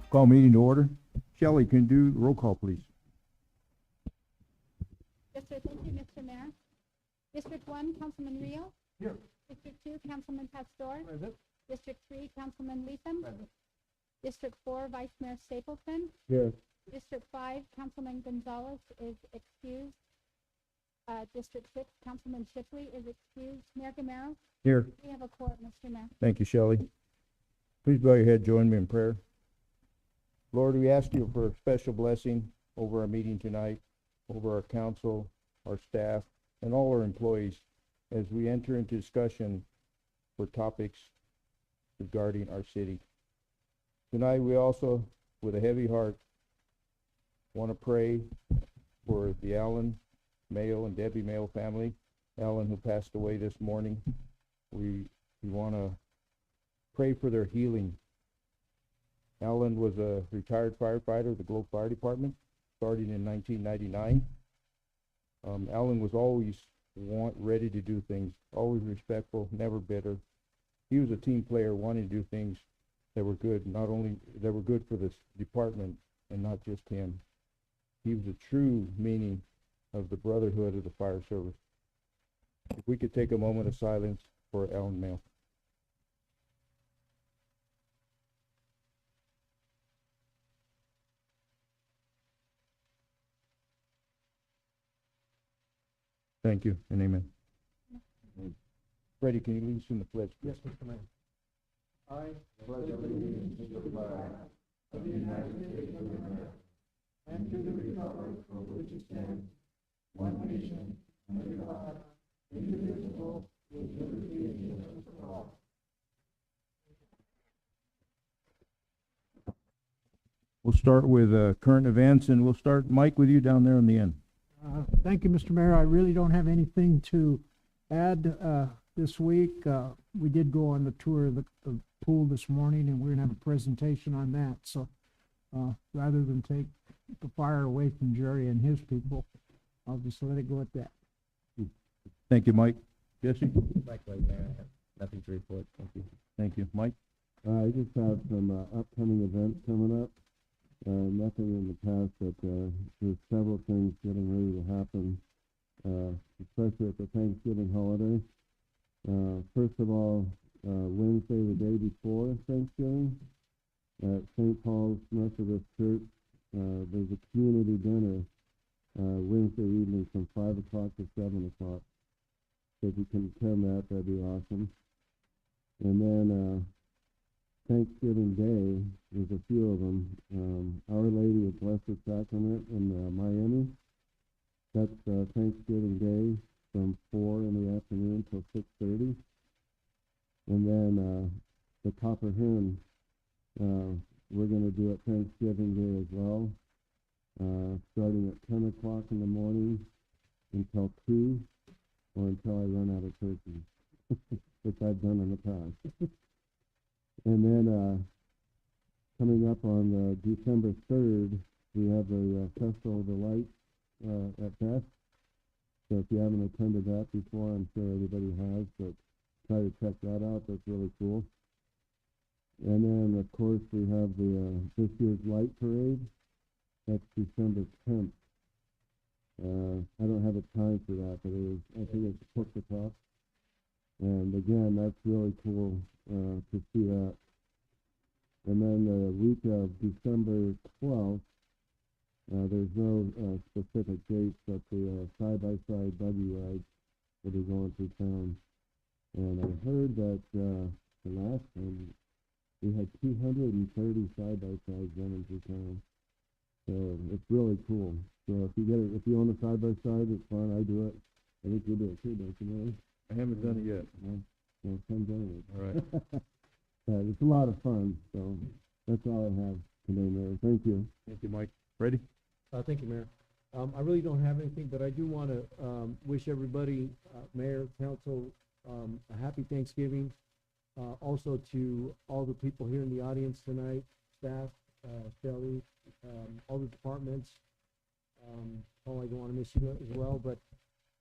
Call meeting to order. Shelley, can you do roll call, please? Yes, sir. Thank you, Mr. Mayor. District 1, Councilman Rio. Here. District 2, Councilman Pastor. Present. District 3, Councilman Leeson. Present. District 4, Vice Mayor Stapleton. Here. District 5, Councilman Gonzalez is excused. District 6, Councilman Shipley is excused. Mayor Gamero, Here. we have a quorum, Mr. Mayor. Thank you, Shelley. Please bow your head, join me in prayer. Lord, we ask you for a special blessing over our meeting tonight, over our council, our staff, and all our employees as we enter into discussion for topics regarding our city. Tonight, we also, with a heavy heart, want to pray for the Allen Mayo and Debbie Mayo family. Allen, who passed away this morning. We want to pray for their healing. Allen was a retired firefighter of the Globe Fire Department, starting in 1999. Allen was always ready to do things, always respectful, never bitter. He was a team player, wanting to do things that were good, not only that were good for this department and not just him. He was a true meaning of the brotherhood of the fire service. If we could take a moment of silence for Allen Mayo. Thank you and amen. Freddie, can you lead us in the pledge? Yes, Mr. Mayor. I pledge allegiance to the flag of the United States of America and to the republic for which it stands, one nation, under God, indivisible, with liberty and justice for all. We'll start with current events, and we'll start, Mike, with you down there on the end. Thank you, Mr. Mayor. I really don't have anything to add this week. We did go on the tour of the pool this morning, and we're gonna have a presentation on that. So rather than take the fire away from Jerry and his people, I'll just let it go at that. Thank you, Mike. Jesse? Likewise, Mayor, I have nothing to report. Thank you. Thank you. Mike? I just have some upcoming events coming up. Nothing in the past, but there's several things getting ready to happen, especially at the Thanksgiving holiday. First of all, Wednesday, the day before Thanksgiving, at St. Paul's Methodist Church, there's a community dinner Wednesday evening from 5 o'clock to 7 o'clock. So if you can attend that, that'd be awesome. And then Thanksgiving Day, there's a few of them. Our Lady of Blessed Sacrament in Miami. That's Thanksgiving Day from 4 in the afternoon till 6:30. And then the Copper Hen, we're going to do it Thanksgiving Day as well, starting at 10 o'clock in the morning until 2, or until I run out of turkey, which I've done in the past. And then coming up on December 3rd, we have the Festival of the Lights at Best. So if you haven't attended that before, I'm sure everybody has, but try to check that out. That's really cool. And then, of course, we have the this year's Light Parade. That's December 10th. I don't have a time for that, but I think it's 6 o'clock. And again, that's really cool to see that. And then the week of December 12th, there's no specific dates, but the side-by-side buggy rides will be going through town. And I heard that the last time we had 230 side-by-sides running through town. So it's really cool. So if you own a side-by-side, it's fun. I do it. I think you do it too, don't you, Mary? I haven't done it yet. Well, come join All right. But it's a lot of fun. So that's all I have today, Mary. Thank you. Thank you, Mike. Freddie? Thank you, Mayor. I really don't have anything, but I do want to wish everybody, Mayor, Council, a happy Thanksgiving. Also to all the people here in the audience tonight, staff, Shelley, all the departments. Paul, I don't want to miss you as well, but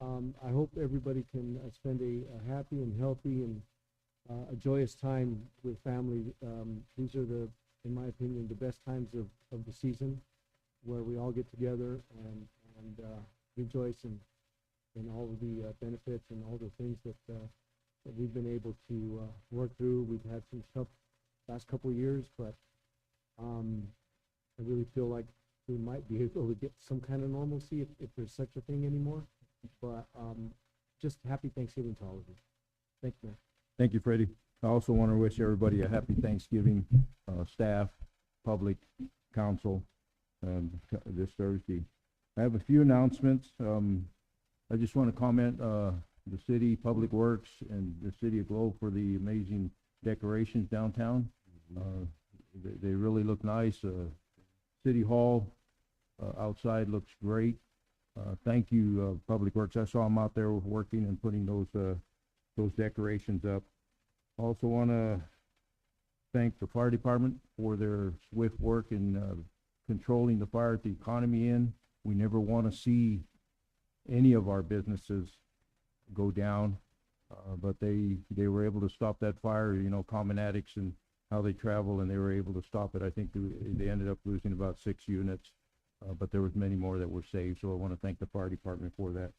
I hope everybody can spend a happy and healthy and a joyous time with family. These are the in my opinion, the best times of the season, where we all get together and rejoice in all of the benefits and all the things that we've been able to work through. We've had some tough last couple of years, but I really feel like we might be able to get some kind of normalcy if there's such a thing anymore. But just happy Thanksgiving to all of you. Thank you, man. Thank you, Freddie. I also want to wish everybody a happy Thanksgiving, staff, public, council, this Thursday. I have a few announcements. I just want to comment, the city, Public Works, and the city of Globe for the amazing decorations downtown. They really look nice. City Hall, outside looks great. Thank you, Public Works. I saw them out there working and putting those decorations up. Also want to thank the fire department for their swift work in controlling the fire at the economy inn. We never want to see any of our businesses go down, but they were able to stop that fire. You know, common addicts and how they travel, and they were able to stop it. I think they ended up losing about 6 units, but there was many more that were saved. So I want to thank the fire department for that.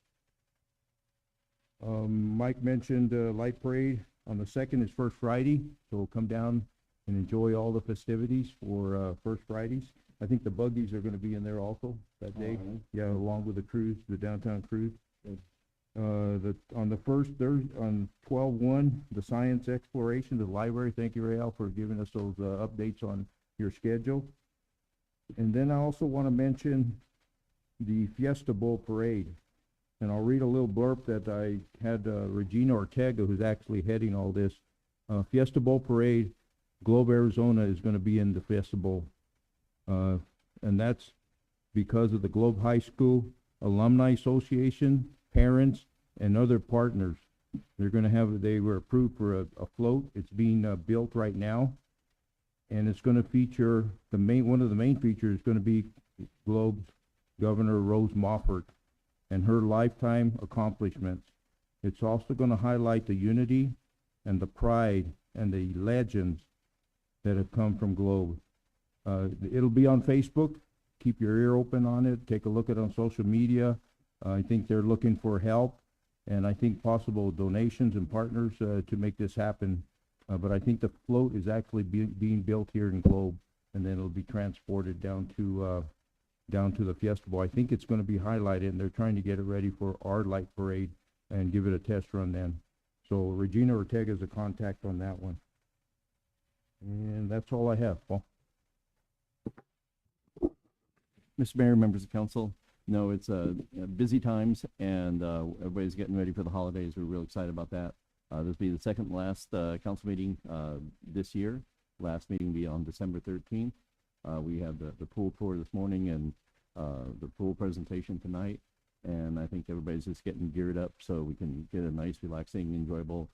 Mike mentioned Light Parade on the 2nd is First Friday, so we'll come down and enjoy all the festivities for First Fridays. I think the buggies are going to be in there also that day. Yeah, along with the cruise, the downtown cruise. On the first Thursday, on 12/1, the science exploration, the library. Thank you, Rael, for giving us those updates on your schedule. And then I also want to mention the Fiesta Bowl Parade. And I'll read a little blurb that I had Regina Ortega, who's actually heading all this. Fiesta Bowl Parade, Globe, Arizona is going to be in the Fiesta Bowl. And that's because of the Globe High School Alumni Association, parents, and other partners. They're going to have, they were approved for a float. It's being built right now. And it's going to feature, one of the main features is going to be Globe's Governor Rose Moffett and her lifetime accomplishments. It's also going to highlight the unity and the pride and the legends that have come from Globe. It'll be on Facebook. Keep your ear open on it. Take a look at it on social media. I think they're looking for help, and I think possible donations and partners to make this happen. But I think the float is actually being built here in Globe, and then it'll be transported down to the Fiesta Bowl. I think it's going to be highlighted, and they're trying to get it ready for our light parade and give it a test run then. So Regina Ortega is a contact on that one. And that's all I have, Paul. Mr. Mayor, members of council, no, it's busy times, and everybody's getting ready for the holidays. We're real excited about that. This will be the second and last council meeting this year. Last meeting will be on December 13th. We had the pool tour this morning and the pool presentation tonight, and I think everybody's just getting geared up so we can get a nice, relaxing, enjoyable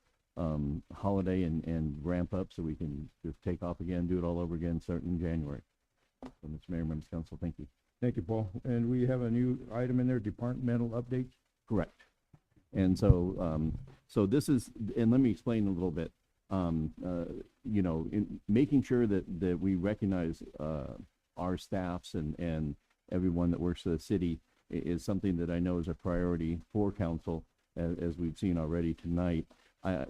holiday and ramp up so we can just take off again, do it all over again, starting in January. So, Mr. Mayor, members of council, thank you. Thank you, Paul. And we have a new item in there, departmental updates. Correct. And so, so this is, and let me explain a little bit. You know, in making sure that we recognize our staffs and everyone that works for the city is something that I know is a priority for council, as we've seen already tonight.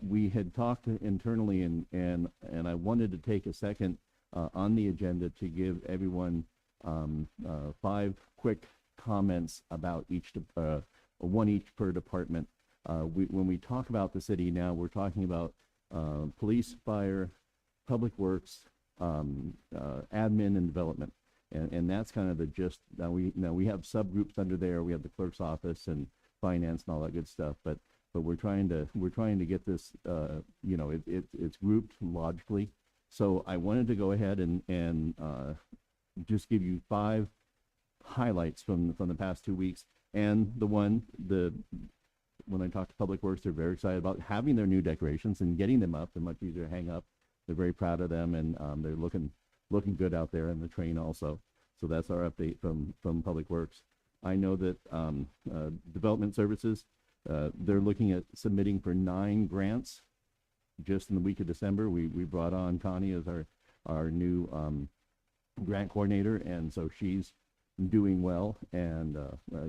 We had talked internally, and I wanted to take a second on the agenda to give everyone 5 quick comments about one each per department. When we talk about the city now, we're talking about police, fire, public works, admin, and development, and that's kind of the gist. Now we have subgroups under there. We have the clerk's office and finance and all that good stuff. But we're trying to get this. You know, it's grouped logically. So I wanted to go ahead and just give you 5 highlights from the past 2 weeks. And when I talk to Public Works, they're very excited about having their new decorations and getting them up. They're much easier to hang up. They're very proud of them, and they're looking good out there in the train also. So that's our update from Public Works. I know that Development Services, they're looking at submitting for 9 grants just in the week of December. We brought on Connie as our new grant coordinator, and so she's doing well and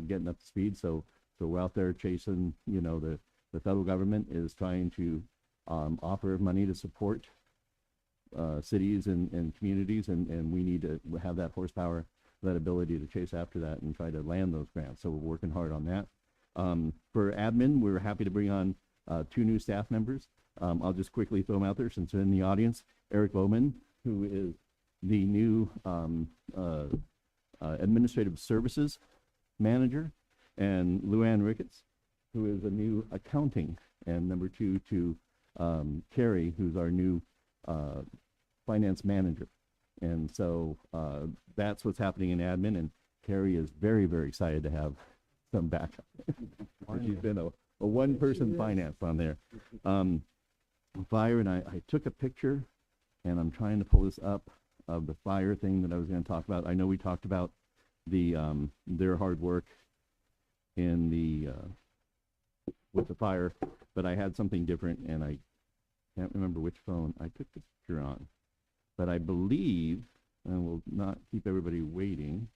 getting up to speed. So we're out there chasing. You know, the federal government is trying to offer money to support cities and communities, and we need to have that horsepower, that ability to chase after that and try to land those grants. So we're working hard on that. For admin, we're happy to bring on 2 new staff members. I'll just quickly throw them out there since they're in the audience. Eric Bowman, who is the new administrative services manager, and Luann Ricketts, who is a new accounting, and number 2 to Carrie, who's our new finance manager. And so that's what's happening in admin, and Carrie is very, very excited to have some backup. She's been a one-person finance on there. Fire, and I took a picture, and I'm trying to pull this up, of the fire thing that I was going to talk about. I know we talked about the their hard work in the with the fire, but I had something different, and I can't remember which phone I took the picture on. But I believe, and will not keep everybody waiting,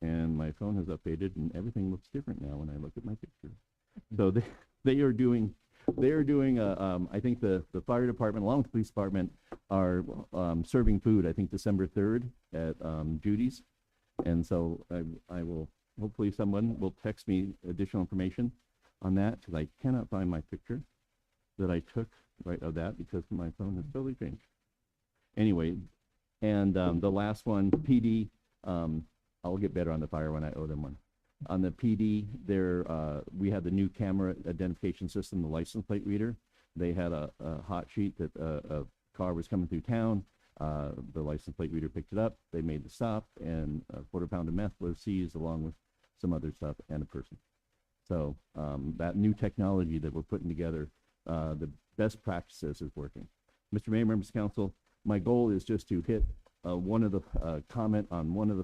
and my phone has updated, and everything looks different now when I look at my picture. So they are doing I think the fire department along with the police department are serving food, I think December 3rd at Judy's. And so I will, hopefully someone will text me additional information on that, because I cannot find my picture that I took right of that, because my phone has totally changed. Anyway, and the last one, PD, I'll get better on the fire when I owe them one. On the PD, we had the new camera identification system, the license plate reader. They had a hot sheet that a car was coming through town. The license plate reader picked it up. They made the stop, and a quarter-pound of meth was seized, along with some other stuff and a person. So that new technology that we're putting together, the best practices, is working. Mr. Mayor, members of council, my goal is just to hit one of the comment on one of the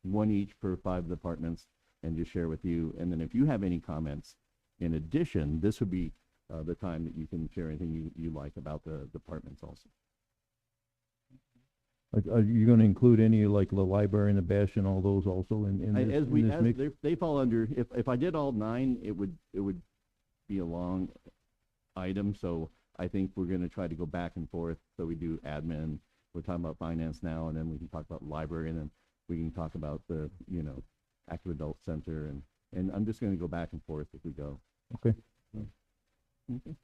one each per 5 departments, and just share with you. And then if you have any comments, in addition, this would be the time that you can share anything you like about the departments also. Are you gonna include any, like the library and the bash and all those also in this mix? They fall under, if I did all 9, it would be a long item. So I think we're gonna try to go back and forth. So we do admin, we're talking about finance now, and then we can talk about library, and then we can talk about the, active adult center, and I'm just gonna go back and forth as we go. Okay. Okay.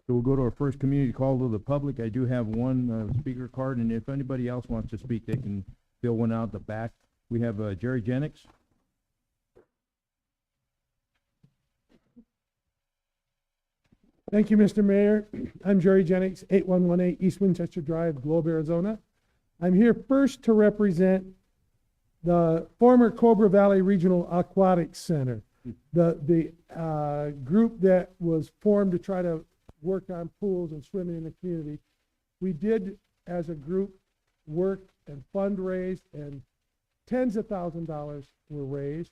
So we'll go to our first community call to the public. I do have one speaker card, and if anybody else wants to speak, they can fill one out the back. We have Jerry Jennings. Thank you, Mr. Mayor. I'm Jerry Jennings, 8118 East Winchester Drive, Globe, Arizona. I'm here first to represent the former Cobra Valley Regional Aquatic Center, the group that was formed to try to work on pools and swimming in the community. We did, as a group, work and fundraise, and tens of thousands of dollars were raised.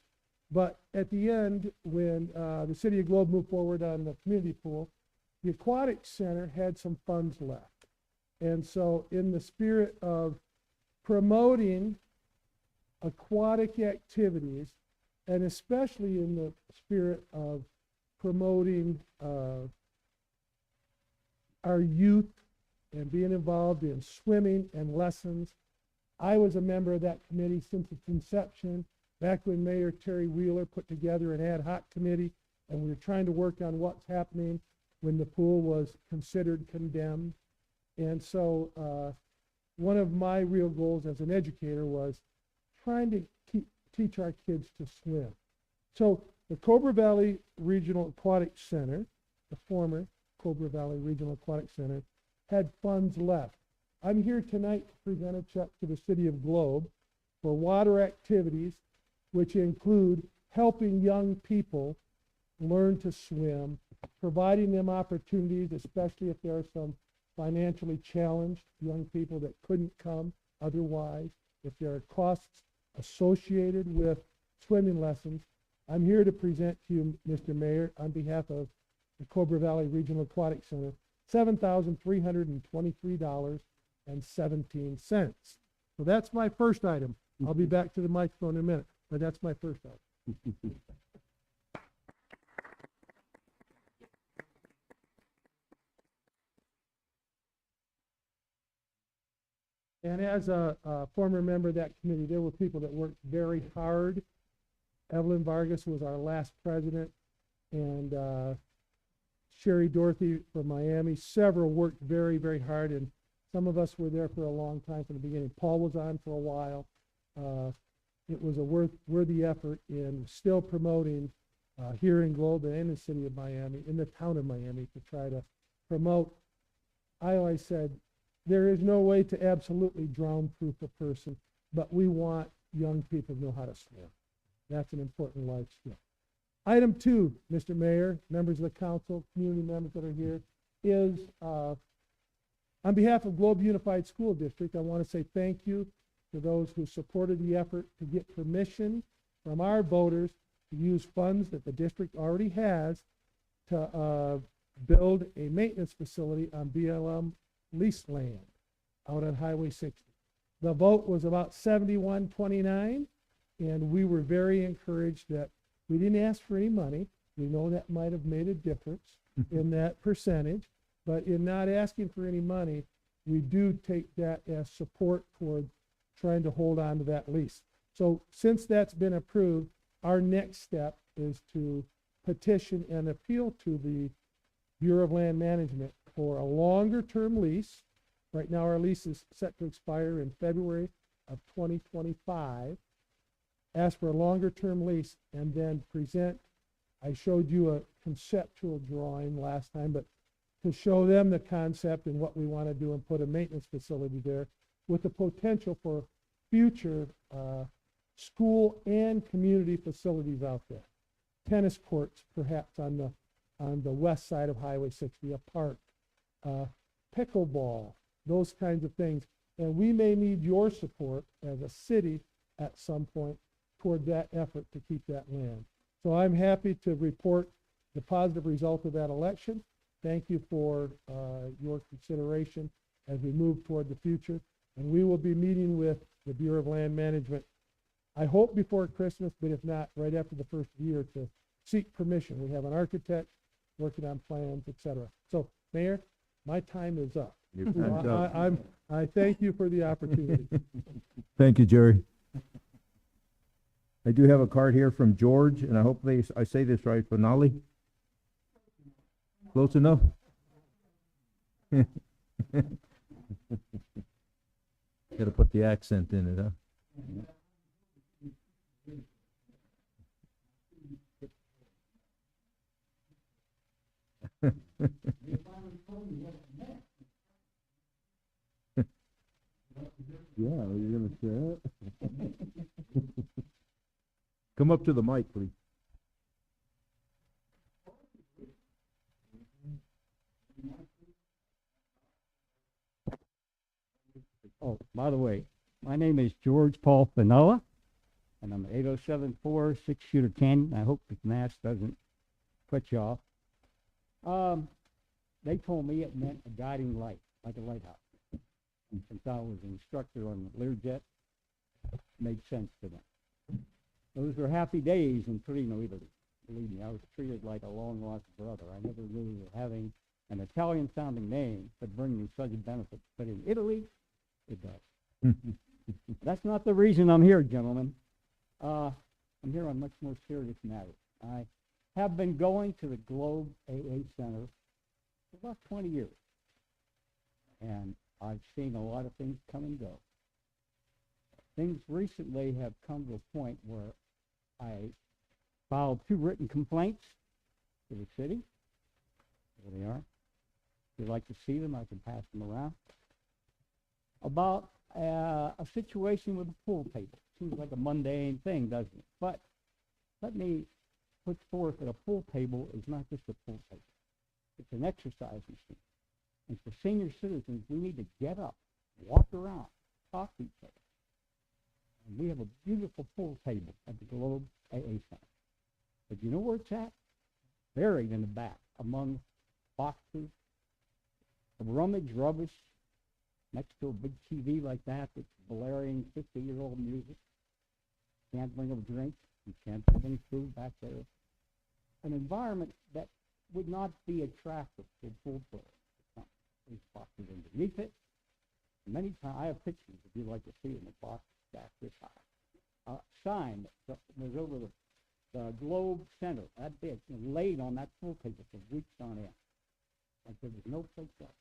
But at the end, when the city of Globe moved forward on the community pool, the aquatic center had some funds left. And so in the spirit of promoting aquatic activities, and especially in the spirit of promoting our youth and being involved in swimming and lessons, I was a member of that committee since its inception, back when Mayor Terry Wheeler put together an ad hoc committee, and we were trying to work on what's happening when the pool was considered condemned. And so one of my real goals as an educator was trying to teach our kids to swim. So the Cobra Valley Regional Aquatic Center, the former Cobra Valley Regional Aquatic Center, had funds left. I'm here tonight to present a check to the city of Globe for water activities, which include helping young people learn to swim, providing them opportunities, especially if there are some financially challenged young people that couldn't come otherwise, if there are costs associated with swimming lessons. I'm here to present to you, Mr. Mayor, on behalf of the Cobra Valley Regional Aquatic Center, $7,323.10. $1,000,000.17. So that's my first item. I'll be back to the microphone in a minute, but that's my first item. And as a former member of that committee, there were people that worked very hard. Evelyn Vargas was our last president, and Sherry Dorothy from Miami. Several worked very, very hard, and some of us were there for a long time from the beginning. Paul was on for a while. It was a worthy effort in still promoting here in Globe and in the city of Miami, in the town of Miami, to try to promote. I always said, there is no way to absolutely drown-proof a person, but we want young people to know how to swim. That's an important life skill. Item 2, Mr. Mayor, members of the council, community members that are here, is on behalf of Globe Unified School District, I want to say thank you to those who supported the effort to get permission from our voters to use funds that the district already has to build a maintenance facility on BLM leased land out on Highway 60. The vote was about 71-29, and we were very encouraged that we didn't ask for any money. We know that might have made a difference in that percentage, but in not asking for any money, we do take that as support toward trying to hold on to that lease. So since that's been approved, our next step is to petition and appeal to the Bureau of Land Management for a longer term lease. Right now our lease is set to expire in February of 2025. Ask for a longer term lease and then present. I showed you a conceptual drawing last time, but to show them the concept and what we want to do and put a maintenance facility there with the potential for future school and community facilities out there. Tennis courts, perhaps on the west side of Highway 60, a park, pickleball, those kinds of things. And we may need your support as a city at some point toward that effort to keep that land. So I'm happy to report the positive result of that election. Thank you for your consideration as we move toward the future. And we will be meeting with the Bureau of Land Management, I hope before Christmas, but if not, right after the first year to seek permission. We have an architect working on plans, etc. So, Mayor, my time is up. Your time's up. I thank you for the opportunity. Thank you, Jerry. I do have a card here from George, and I hope I say this right, Finale. Close enough? Gotta put the accent in it, huh? Yeah, are you gonna share it? Come up to the mic, please. Oh, by the way, my name is George Paul Finola, and I'm 8074 6-shooter Canyon. I hope the mask doesn't put you off. They told me it meant a guiding light, like a lighthouse. And since I was an instructor on the Learjet, it made sense to them. Those were happy days in Torino, Italy. Believe me, I was treated like a long-lost brother. I never knew that having an Italian-sounding name could bring me such benefits. But in Italy, it does. That's not the reason I'm here, gentlemen. I'm here on much more serious matters. I have been going to the Globe AA Center for about 20 years. And I've seen a lot of things come and go. Things recently have come to a point where I filed 2 written complaints to the city. There they are. If you'd like to see them, I can pass them around. About a situation with a pool table. Seems like a mundane thing, doesn't it? But let me put forth that a pool table is not just a pool table. It's an exercise machine. And for senior citizens, we need to get up, walk around, talk to each other. And we have a beautiful pool table at the Globe AA Center. But you know where it's at? Buried in the back among boxes, rummage, rubbish, next to a big TV like that that's blaring 50-year-old music. Can't bring a drink, you can't put any food back there. An environment that would not be attractive to a pool player. There's boxes underneath it. Many times, I have pictures if you'd like to see in the box back this high. Sign that was over the Globe Center, that big, and laid on that pool table for weeks on end. Like there was no place else.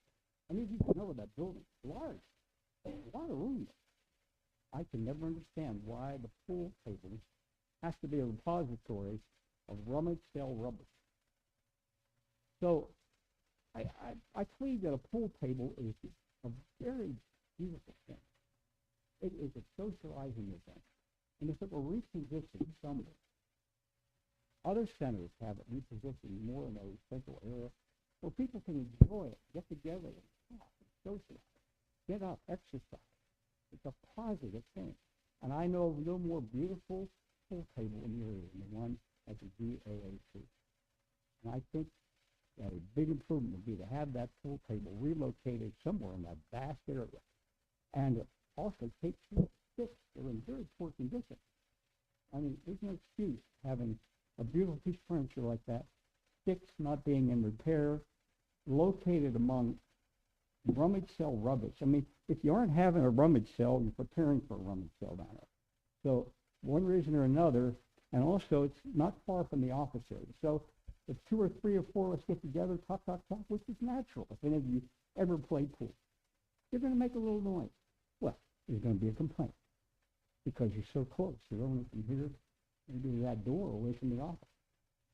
I mean, you can know that building, large, a lot of room there. I can never understand why the pool table has to be a repository of rummage sale rubbish. So, I believe that a pool table is a very beautiful thing. It is a socializing event. And if it were repositioned somewhere, other centers have it repositioned more in a central area where people can enjoy it, get together and talk and socialize, get up, exercise. It's a positive thing. And I know of no more beautiful pool table in the area than the one at the GAAC. And I think that a big improvement would be to have that pool table relocated somewhere in that vast area. And also take care of sticks that are in very poor condition. I mean, there's no excuse having a beautiful piece of furniture like that, sticks not being in repair, located among rummage sale rubbish. I mean, if you aren't having a rummage sale, you're preparing for a rummage sale down there. So one reason or another, and also it's not far from the office area. So if 2 or 3 or 4 of us get together, talk, which is natural. If any of you ever play pool, you're going to make a little noise. Well, there's going to be a complaint because you're so close. You're only from here, maybe to that door away from the office.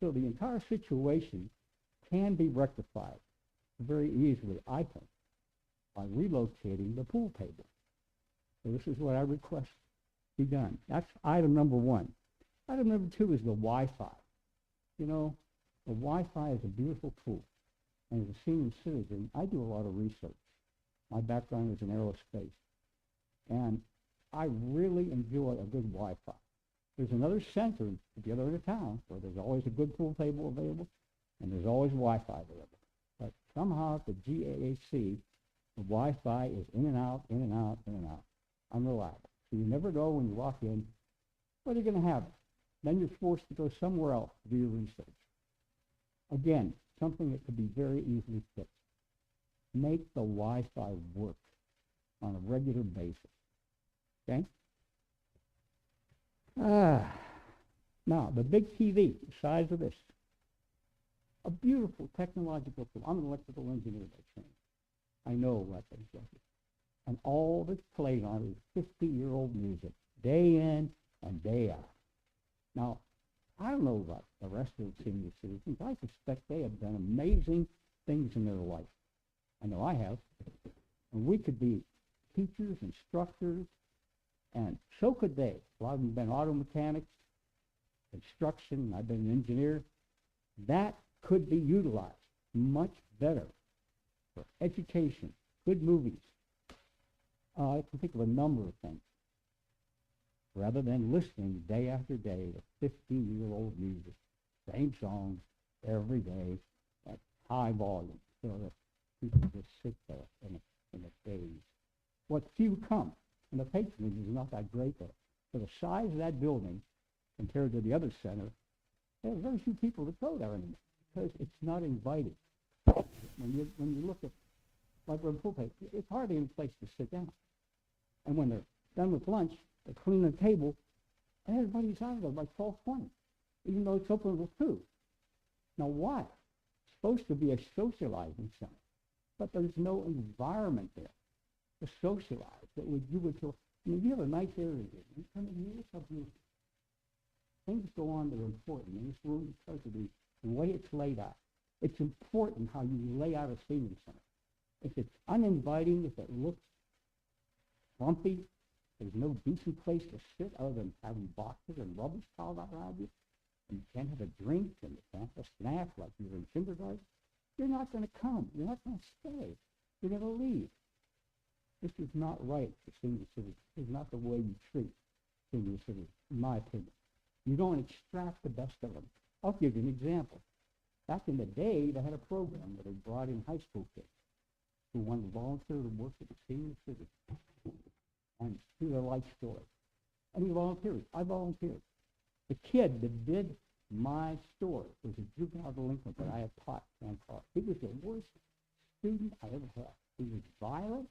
So the entire situation can be rectified very easily, I think, by relocating the pool table. So this is what I request be done. That's item number 1. Item number 2 is the Wi-Fi. You know, the Wi-Fi is a beautiful tool. And as a senior citizen, I do a lot of research. My background is in aerospace. And I really enjoy a good Wi-Fi. There's another center at the other end of town where there's always a good pool table available, and there's always Wi-Fi available. But somehow at the GAAC, the Wi-Fi is in and out, in and out, in and out, unreliable. So you never know when you walk in, what are you going to have? Then you're forced to go somewhere else to do your research. Again, something that could be very easily fixed. Make the Wi-Fi work on a regular basis. Okay? Now, the big TV, the size of this. A beautiful technological tool. I'm an electrical engineer by training. I know what things like it. And all that's played on is 50-year-old music, day in and day out. Now, I don't know about the rest of the senior citizens. I suspect they have done amazing things in their life. I know I have. And we could be teachers, instructors, and so could they. A lot of them have been auto mechanics, construction, I've been an engineer. That could be utilized much better for education, good movies. I can think of a number of things. Rather than listening day after day to 50-year-old music, same songs every day at high volume, so that people just sit there in a daze. What few come, and the patronage is not that great there. For the size of that building compared to the other center, there are very few people that go there anymore because it's not inviting. When you look at, like we're in pool table, it's hardly any place to sit down. And when they're done with lunch, they clean the table, and everybody's out of there by 12:20, even though it's open with food. Now why? It's supposed to be a socializing center, but there's no environment there to socialize that you would feel. I mean, you have a nice area here. You come in here, it's so beautiful. Things go on that are important in this room because of the way it's laid out. It's important how you lay out a senior center. If it's uninviting, if it looks frumpy, there's no decent place to sit other than having boxes and rubbish piled out around you, and you can't have a drink and you can't have a snack like you were in kindergarten, you're not going to come. You're not going to stay. You're going to leave. This is not right for senior citizens. This is not the way you treat senior citizens, in my opinion. You don't extract the best of them. I'll give you an example. Back in the day, they had a program where they brought in high school kids who wanted to volunteer to work at the senior citizen and do their life story. And he volunteered. I volunteered. The kid that did my story was a juvenile delinquent that I had taught one part. He was the worst student I ever had. He was violent.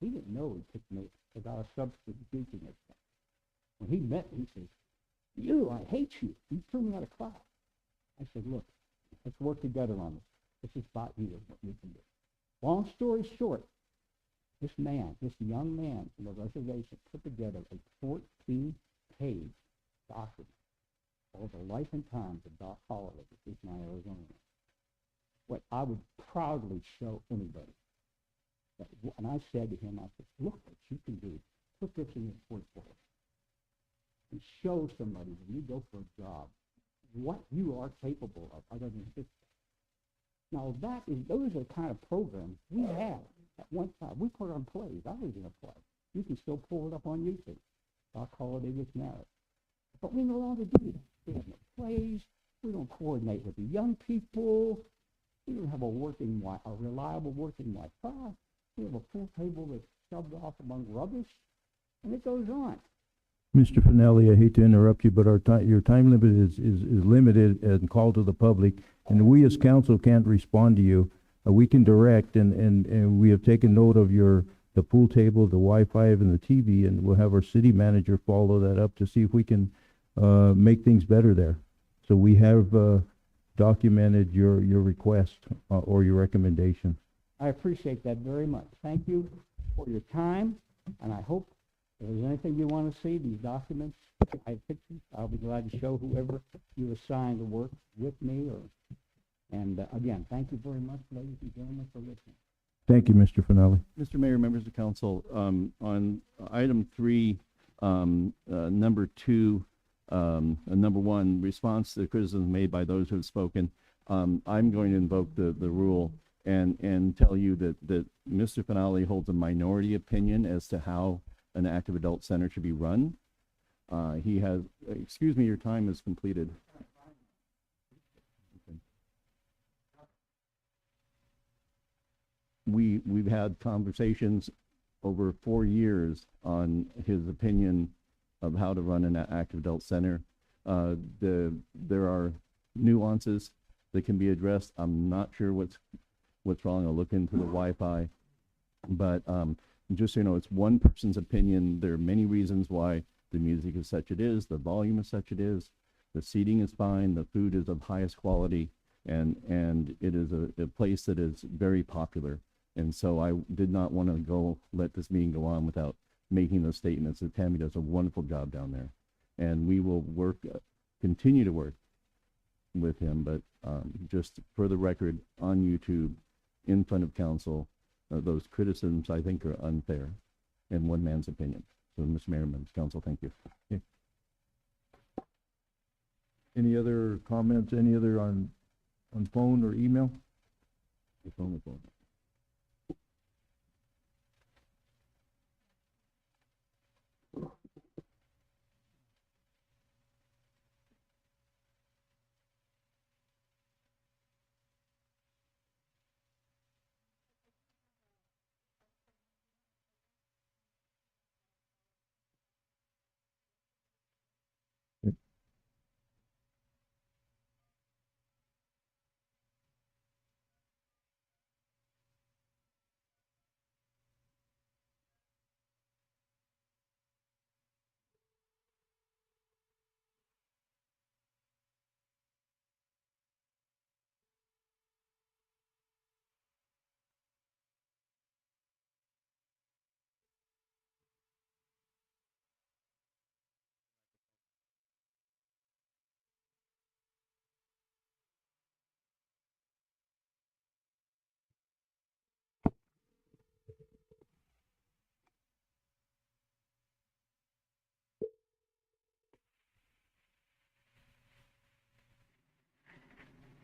He didn't know he took me without a substance abuse or anything. When he met me, he says, I hate you. You threw me out of class. I said, look, let's work together on this. This is about you and what you can do. Long story short, this young man from the reservation put together a 14-page document called The Life and Times of Doc Holliday, which is my Arizona. What I would proudly show anybody. And I said to him, I said, look what you can do. Put this in your portfolio and show somebody when you go for a job what you are capable of other than this. Now those are the kind of programs we had at one time. We put on plays. I was in a play. You can still pull it up on YouTube. Doc Holliday was married. But we no longer do that. We have no plays. We don't coordinate with the young people. We don't have a reliable working Wi-Fi. We have a pool table that's shoved off among rubbish. And it goes on. Mr. Finelli, I hate to interrupt you, but your time limit is limited and called to the public, and we as council can't respond to you. We can direct, and we have taken note of the pool table, the Wi-Fi, and the TV, and we'll have our city manager follow that up to see if we can make things better there. So we have documented your request or your recommendation. I appreciate that very much. Thank you for your time, and I hope if there's anything you want to see, these documents, I have pictures, I'll be glad to show whoever you assign to work with me. Again, thank you very much, ladies and gentlemen, for listening. Thank you, Mr. Finelli. Mr. Mayor, members of council, on item 3, number 2, number 1, response to the criticisms made by those who have spoken, I'm going to invoke the rule and tell you that Mr. Finelli holds a minority opinion as to how an active adult center should be run. He has, excuse me, your time is completed. Okay. We've had conversations over 4 years on his opinion of how to run an active adult center. There are nuances that can be addressed. I'm not sure what's wrong. I'll look into the Wi-Fi, but just so you know, it's one person's opinion. There are many reasons why the music is such it is, the volume is such it is, the seating is fine, the food is of highest quality, and it is a place that is very popular. And so I did not want to let this meeting go on without making those statements. That Tammy does a wonderful job down there, and we will continue to work with him. But just for the record, on YouTube, in front of council, those criticisms I think are unfair in one man's opinion. So, Mr. Mayor, members of council, thank you. Okay. Any other comments? Any other on phone or email? Phone.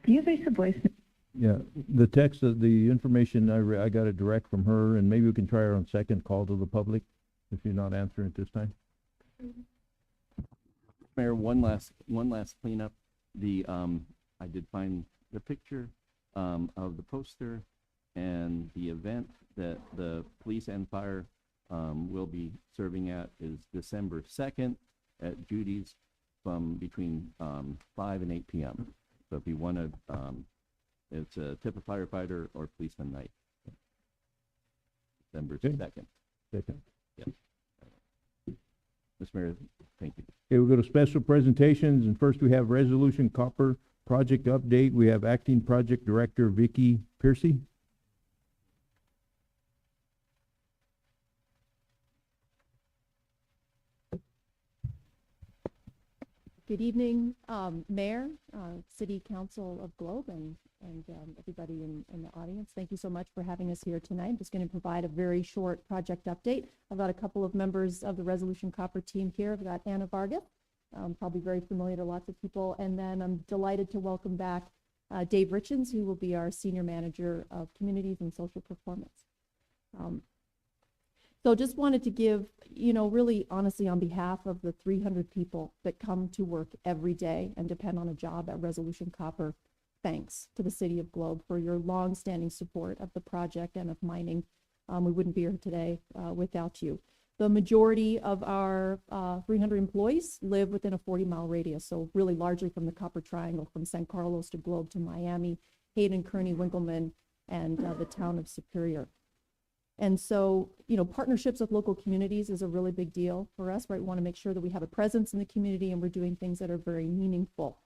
Use a voice. Yeah, the text, the information I got it direct from her, and maybe we can try her on second call to the public if you're not answering at this time. Mayor, one last cleanup. I did find the picture of the poster And the event that the police and fire will be serving at is December 2nd at Judy's from between 5 and 8 p.m. So if you want to, it's a tip of firefighter or policeman night. December Okay. 2nd. Second. Mr. Mayor, thank you. Okay, we'll go to special presentations, and first we have Resolution Copper Project Update. We have Acting Project Director Vicky Piercy. Good evening, Mayor, City Council of Globe, and everybody in the audience. Thank you so much for having us here tonight. I'm just going to provide a very short project update. I've got a couple of members of the Resolution Copper team here. I've got Anna Vargas, probably very familiar to lots of people, and then I'm delighted to welcome back Dave Richens, who will be our Senior Manager of Communities and Social Performance. So just wanted to give, really honestly on behalf of the 300 people that come to work every day and depend on a job at Resolution Copper, thanks to the City of Globe for your long-standing support of the project and of mining. We wouldn't be here today without you. The majority of our 300 employees live within a 40-mile radius, so really largely from the Copper Triangle, from San Carlos to Globe to Miami, Hayden, Kearney, Winkleman, and the town of Superior. And so, partnerships with local communities is a really big deal for us, right? We want to make sure that we have a presence in the community and we're doing things that are very meaningful.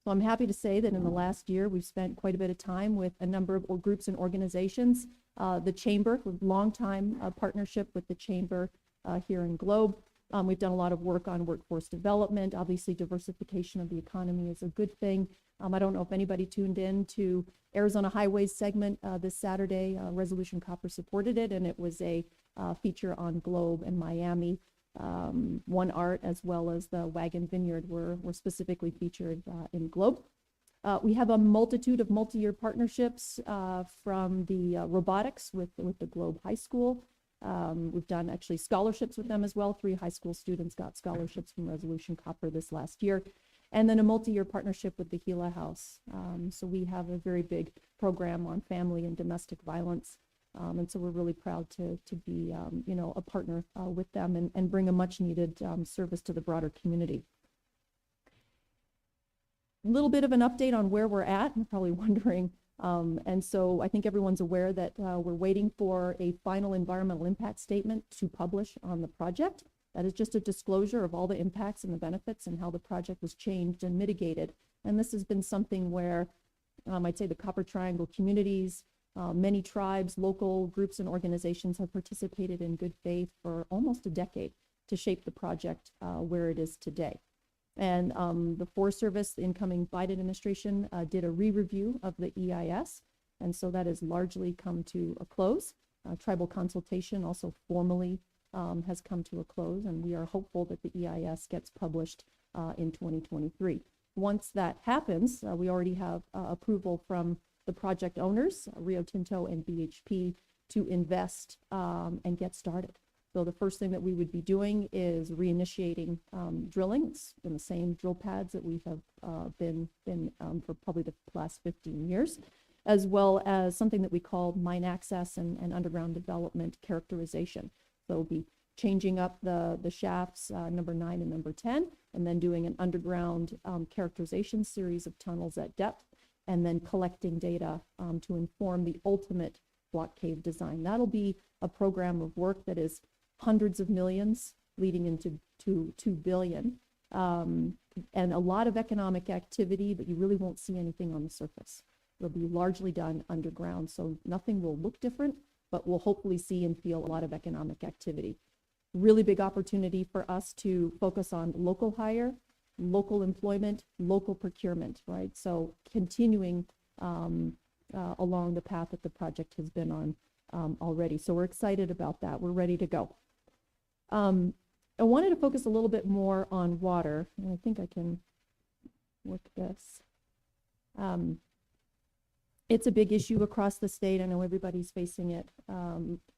So I'm happy to say that in the last year, we've spent quite a bit of time with a number of groups and organizations. The Chamber, with longtime partnership with the Chamber here in Globe. We've done a lot of work on workforce development. Obviously, diversification of the economy is a good thing. I don't know if anybody tuned in to Arizona Highways segment this Saturday. Resolution Copper supported it, and it was a feature on Globe and Miami. One Art as well as the Wagon Vineyard were specifically featured in Globe. We have a multitude of multi-year partnerships from the robotics with the Globe High School. We've done actually scholarships with them as well. 3 high school students got scholarships from Resolution Copper this last year. And then a multi-year partnership with the Gila House. So we have a very big program on family and domestic violence. And so we're really proud to be, a partner with them and bring a much needed service to the broader community. A little bit of an update on where we're at. You're probably wondering. And so I think everyone's aware that we're waiting for a final environmental impact statement to publish on the project. That is just a disclosure of all the impacts and the benefits and how the project was changed and mitigated. And this has been something where I'd say the Copper Triangle communities, many tribes, local groups and organizations have participated in good faith for almost a decade to shape the project where it is today. And the Forest Service, the incoming Biden administration, did a re-review of the EIS. And so that has largely come to a close. Tribal consultation also formally has come to a close, and we are hopeful that the EIS gets published in 2023. Once that happens, we already have approval from the project owners, Rio Tinto and BHP, to invest and get started. So the first thing that we would be doing is reinitiating drilling. It's in the same drill pads that we have been for probably the last 15 years, as well as something that we call mine access and underground development characterization. So we'll be changing up the shafts, number 9 and number 10, and then doing an underground characterization series of tunnels at depth, and then collecting data to inform the ultimate block cave design. That'll be a program of work that is hundreds of millions leading into 2 billion, and a lot of economic activity, but you really won't see anything on the surface. It'll be largely done underground, so nothing will look different, but we'll hopefully see and feel a lot of economic activity. Really big opportunity for us to focus on local hire, local employment, local procurement, right? So continuing along the path that the project has been on already. So we're excited about that. We're ready to go. I wanted to focus a little bit more on water, and I think I can work this. It's a big issue across the state. I know everybody's facing it.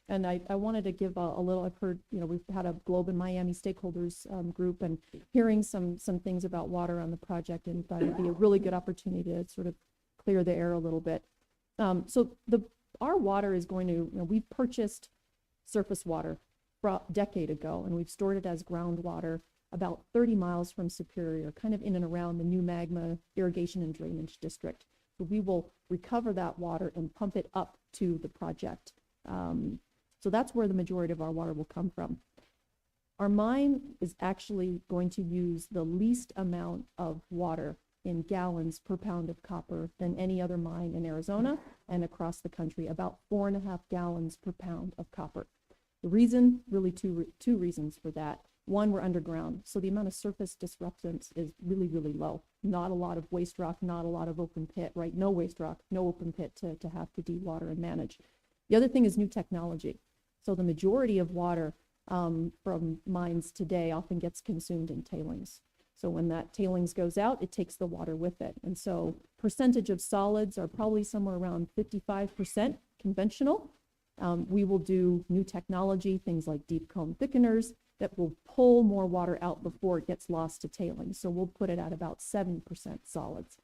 And I wanted to give a little, I've heard, we've had a Globe and Miami stakeholders group and hearing some things about water on the project, and thought it'd be a really good opportunity to sort of clear the air a little bit. So the our water is going to, we purchased surface water a decade ago, and we've stored it as groundwater about 30 miles from Superior, kind of in and around the New Magma Irrigation and Drainage District. So we will recover that water and pump it up to the project. So that's where the majority of our water will come from. Our mine is actually going to use the least amount of water in gallons per pound of copper than any other mine in Arizona and across the country, about 4.5 gallons per pound of copper. The reason, really two reasons for that. One, we're underground, so the amount of surface disruptance is really, really low. Not a lot of waste rock, not a lot of open pit, right? No waste rock, no open pit to have to dewater and manage. The other thing is new technology. So the majority of water from mines today often gets consumed in tailings. So when that tailings goes out, it takes the water with it. And so percentage of solids are probably somewhere around 55% conventional. We will do new technology, things like deep cone thickeners that will pull more water out before it gets lost to tailings. So we'll put it at about 7% solids.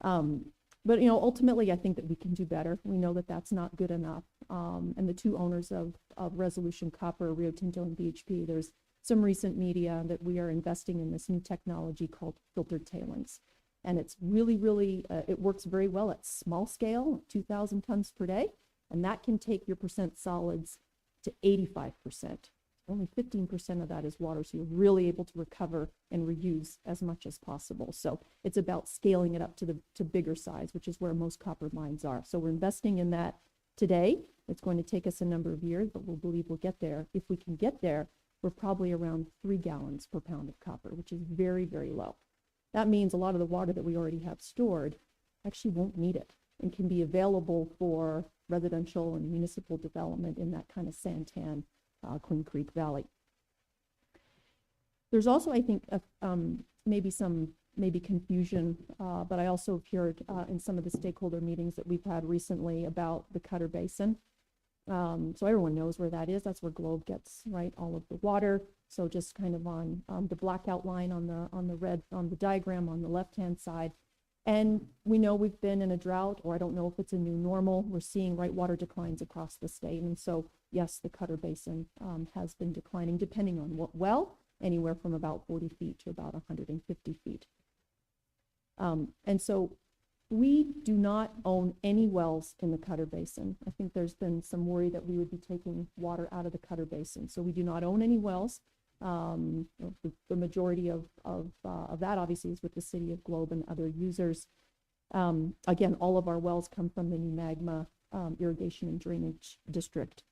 But ultimately, I think that we can do better. We know that that's not good enough. And the two owners of Resolution Copper, Rio Tinto and BHP, there's some recent media that we are investing in this new technology called filtered tailings. And it's really, really, it works very well at small scale, 2,000 tons per day. And that can take your percent solids to 85%. Only 15% of that is water, so you're really able to recover and reuse as much as possible. So it's about scaling it up to bigger size, which is where most copper mines are. So we're investing in that today. It's going to take us a number of years, but we believe we'll get there. If we can get there, we're probably around 3 gallons per pound of copper, which is very, very low. That means a lot of the water that we already have stored actually won't need it and can be available for residential and municipal development in that kind of Santan, Queen Creek Valley. There's also, I think, maybe confusion, but I also heard in some of the stakeholder meetings that we've had recently about the Cutter Basin. So everyone knows where that is. That's where Globe gets, right, all of the water. So just kind of on the black outline on the diagram on the left-hand side. And we know we've been in a drought, or I don't know if it's a new normal. We're seeing water declines across the state. And so, yes, the Cutter Basin has been declining, depending on what well, anywhere from about 40 feet to about 150 feet. And so we do not own any wells in the Cutter Basin. I think there's been some worry that we would be taking water out of the Cutter Basin. So we do not own any wells. The majority of that obviously is with the city of Globe and other users. Again, all of our wells come from the New Magma Irrigation and Drainage District.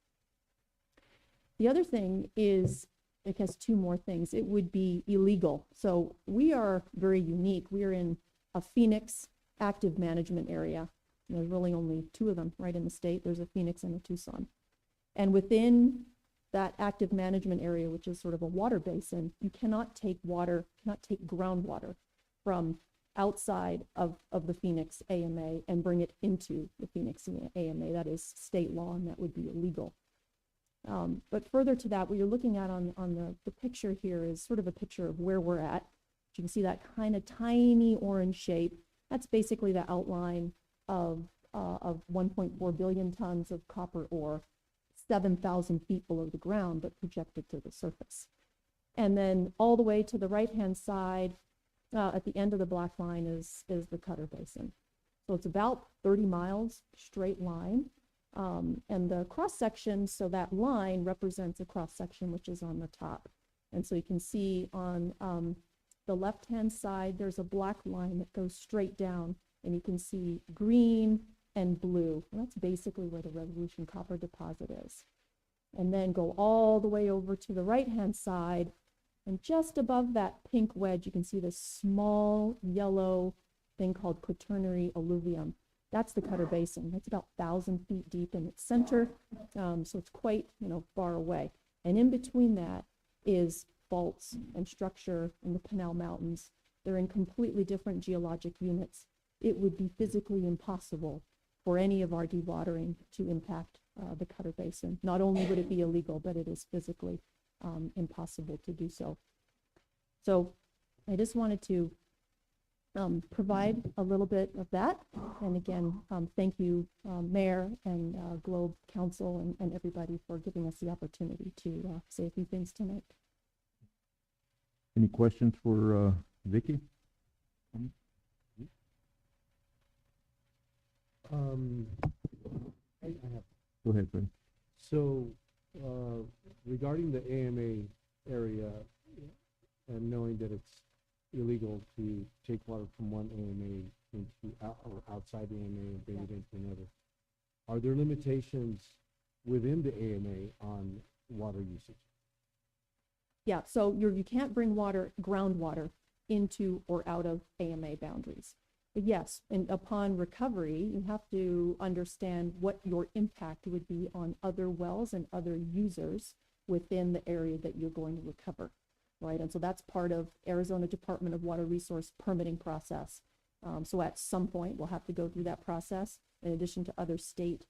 The other thing is, it has two more things. It would be illegal. So we are very unique. We are in a Phoenix active management area. There's really only two of them right in the state. There's a Phoenix and a Tucson. And within that active management area, which is sort of a water basin, you cannot take groundwater from outside of the Phoenix AMA and bring it into the Phoenix AMA. That is state law, and that would be illegal. But further to that, what you're looking at on the picture here is sort of a picture of where we're at. You can see that kind of tiny orange shape. That's basically the outline of 1.4 billion tons of copper ore, 7,000 feet below the ground, but projected to the surface. And then all the way to the right-hand side, at the end of the black line is the Cutter Basin. So it's about 30 miles straight line. And the cross-section, so that line represents a cross-section which is on the top. And so you can see on the left-hand side, there's a black line that goes straight down, and you can see green and blue. And that's basically where the Resolution Copper deposit is. And then go all the way over to the right-hand side, and just above that pink wedge, you can see this small yellow thing called Quaternary alluvium. That's the Cutter Basin. That's about 1,000 feet deep in its center, so it's quite, far away. And in between that is faults and structure in the Pinal Mountains. They're in completely different geologic units. It would be physically impossible for any of our dewatering to impact the Cutter Basin. Not only would it be illegal, but it is physically impossible to do so. So I just wanted to provide a little bit of that. And again, thank you, Mayor and Globe Council and everybody for giving us the opportunity to say a few things tonight. Any questions for, Vicky? I have Go ahead, Fred. So, regarding the AMA area, and knowing that it's illegal to take water from one AMA into, or outside the AMA and bring it into another, are there limitations within the AMA on water usage? Yeah, so you can't bring water, groundwater, into or out of AMA boundaries. But yes, and upon recovery, you have to understand what your impact would be on other wells and other users within the area that you're going to recover, right? And so that's part of Arizona Department of Water Resource permitting process. So at some point, we'll have to go through that process in addition to other state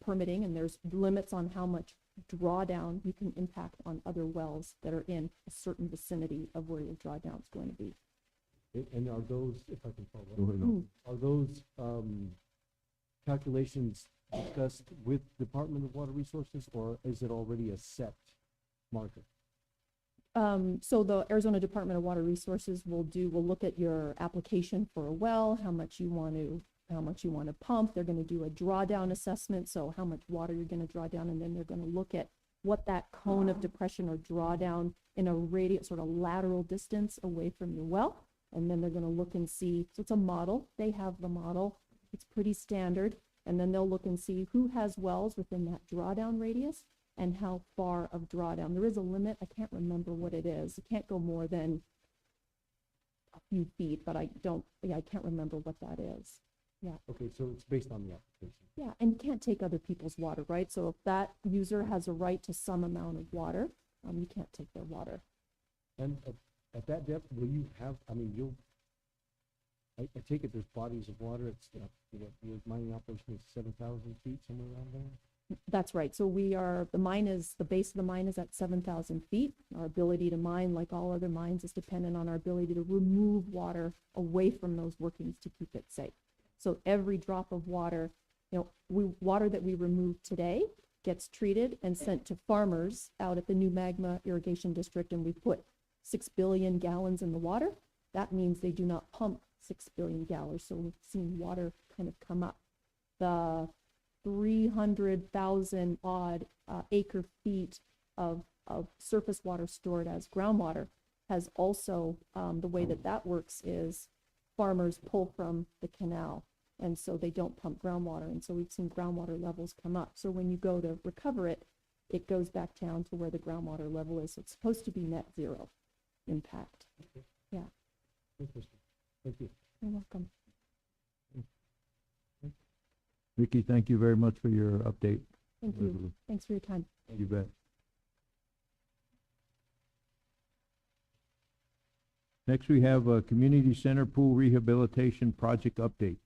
permitting, and there's limits on how much drawdown you can impact on other wells that are in a certain vicinity of where your drawdown is going to be. And are those, if I can follow Go up, ahead. No. are those calculations discussed with Department of Water Resources, or is it already a set marker? So the Arizona Department of Water Resources will look at your application for a well, how much you want to pump. They're going to do a drawdown assessment, so how much water you're going to draw down, and then they're going to look at what that cone of depression or drawdown in a radius, sort of lateral distance away from your well. And then they're going to look and see, so it's a model. They have the model. It's pretty standard. And then they'll look and see who has wells within that drawdown radius and how far of drawdown. There is a limit. I can't remember what it is. It can't go more than a few feet, but I can't remember what that is. Yeah. Okay, so it's based on the application. Yeah, and you can't take other people's water, right? So if that user has a right to some amount of water, you can't take their water. And at that depth, will you have, I mean, I take it there's bodies of water, it's, your mining operation is 7,000 feet, somewhere around there? That's right. So the base of the mine is at 7,000 feet. Our ability to mine, like all other mines, is dependent on our ability to remove water away from those workings to keep it safe. So every drop of water, water that we remove today gets treated and sent to farmers out at the New Magma Irrigation District, and we put 6 billion gallons in the water. That means they do not pump 6 billion gallons. So we've seen water kind of come up. The 300,000 odd acre feet of surface water stored as groundwater has also, the way that works is farmers pull from the canal, and so they don't pump groundwater, and so we've seen groundwater levels come up. So when you go to recover it, it goes back down to where the groundwater level is. So it's supposed to be net zero impact. Okay. Yeah. Interesting. Thank you. You're welcome. Vicky, thank you very much for your update. Thank you. Thanks for your time. You bet. Next, we have a community center pool rehabilitation project update.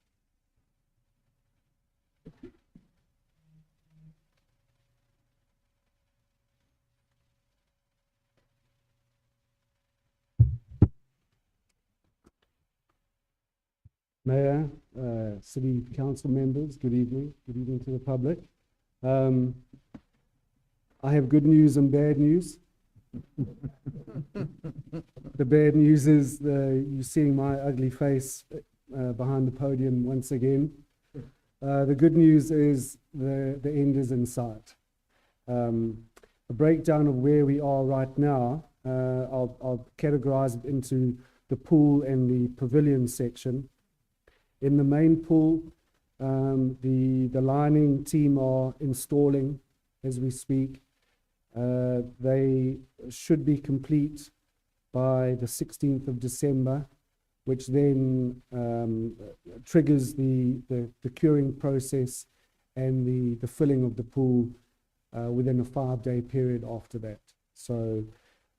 Mayor, city council members, good evening. Good evening to the public. I have good news and bad news. The bad news is you're seeing my ugly face behind the podium once again. The good news is the end is in sight. A breakdown of where we are right now, I'll categorize it into the pool and the pavilion section. In the main pool, the lining team are installing as we speak. They should be complete by the 16th of December, which then triggers the curing process and the filling of the pool within a 5-day period after that. So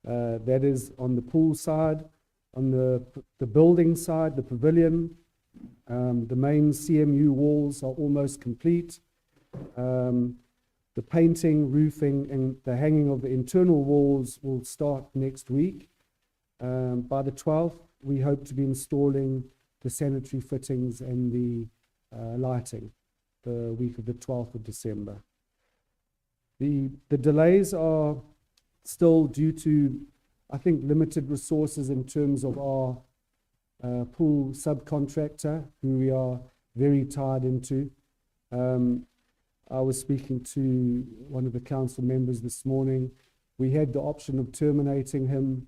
that is on the pool side. On the building side, the pavilion, the main CMU walls are almost complete. The painting, roofing, and the hanging of the internal walls will start next week. By the 12th, we hope to be installing the sanitary fittings and the lighting the week of the 12th of December. The delays are still due to, I think, limited resources in terms of our pool subcontractor, who we are very tied into. I was speaking to one of the council members this morning. We had the option of terminating him,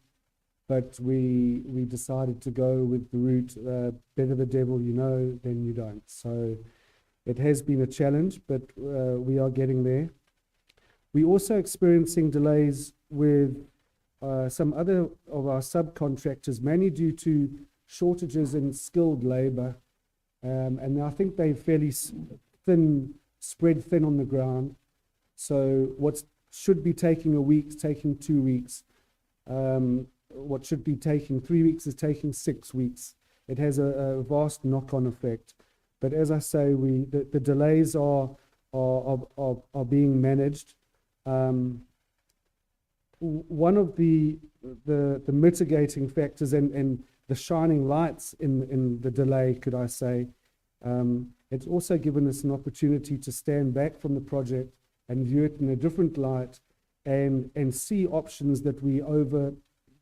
but we decided to go with the route, better the devil you know than you don't. So it has been a challenge, but we are getting there. We're also experiencing delays with some other of our subcontractors, mainly due to shortages in skilled labor. And I think they're fairly spread thin on the ground. So what should be taking a week is taking 2 weeks. What should be taking 3 weeks is taking 6 weeks. It has a vast knock-on effect. But as I say, the delays are being managed. One of the mitigating factors and the shining lights in the delay, could I say, it's also given us an opportunity to stand back from the project and view it in a different light and see options that we